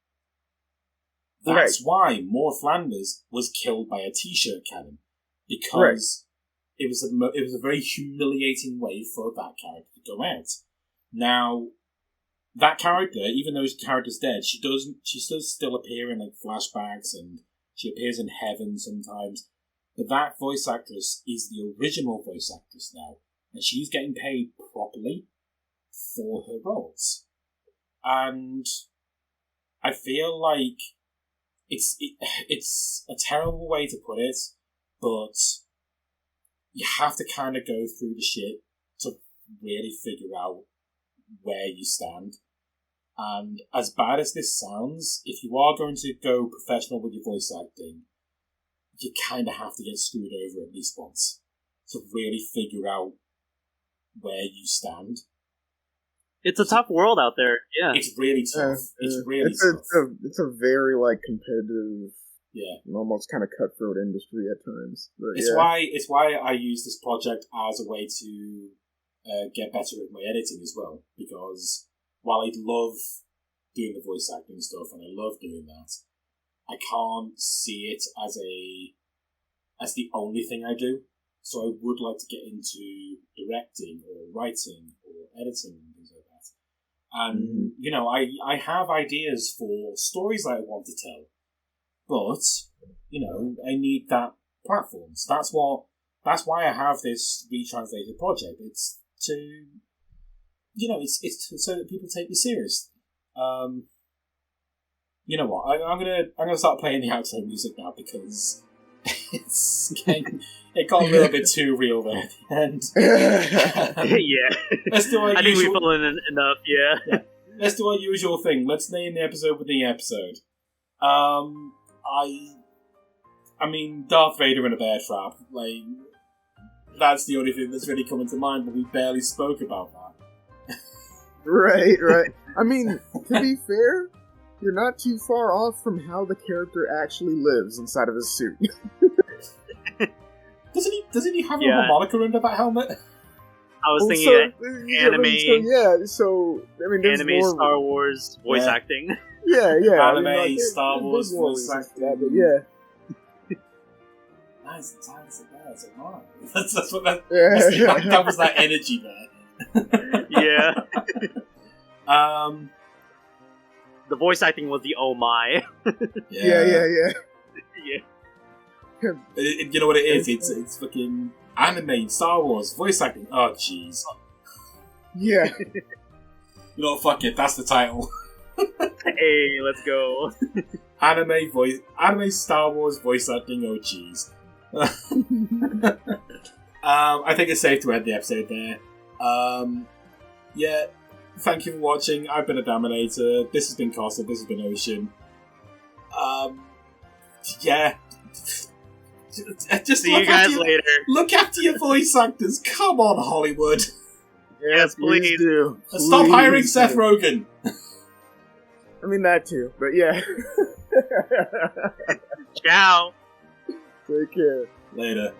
That's why Maud Flanders was killed by a t-shirt cannon, because it was a very humiliating way for that character to go out. Now, that character, even though his character's dead, she does still appear in like flashbacks, and she appears in heaven sometimes. But that voice actress is the original voice actress now, and she's getting paid properly for her roles. And I feel like it's a terrible way to put it, but you have to kind of go through the shit to really figure out where you stand. And as bad as this sounds, if you are going to go professional with your voice acting, you kind of have to get screwed over at least once to really figure out where you stand. It's a tough world out there. Yeah, it's really tough. It's a very like competitive, almost kind of cutthroat industry at times. But, it's why I use this project as a way to get better at my editing as well. Because while I love doing the voice acting stuff and I love doing that, I can't see it as the only thing I do. So I would like to get into directing or writing or editing and things like that. And, I have ideas for stories that I want to tell. But, I need that platform. So that's why I have this retranslated project. It's to, it's so that people take me seriously. You know what? I'm gonna start playing the outro music now, because it got a little bit too real there at the end. Let's do our I think we've fallen in enough. Yeah. Let's do our usual thing. Let's name the episode with the episode. I mean, Darth Vader in a bear trap. Like, that's the only thing that's really coming to mind, but we barely spoke about that. Right. I mean, to be fair, you're not too far off from how the character actually lives inside of his suit. Doesn't he have a harmonica under that helmet? I was thinking anime. So there's anime, more Star Wars voice acting. Yeah. Anime, Star Wars voice acting. Yeah. Nice. That's what that was. That energy there. Yeah. The voice acting was the oh my. Yeah. You know what it is? It's fucking anime, Star Wars, voice acting. Oh, jeez. Yeah. You know what? Fuck it. That's the title. Hey, let's go. Anime, Star Wars, voice acting. Oh, jeez. I think it's safe to end the episode there. Yeah. Thank you for watching. I've been a Dominator. This has been Costa. This has been Ocean. Yeah. Just see you guys later. Look after your voice actors. Come on, Hollywood. Yes, please do. Stop hiring Seth Rogen. I mean that too, but yeah. Ciao. Take care. Later.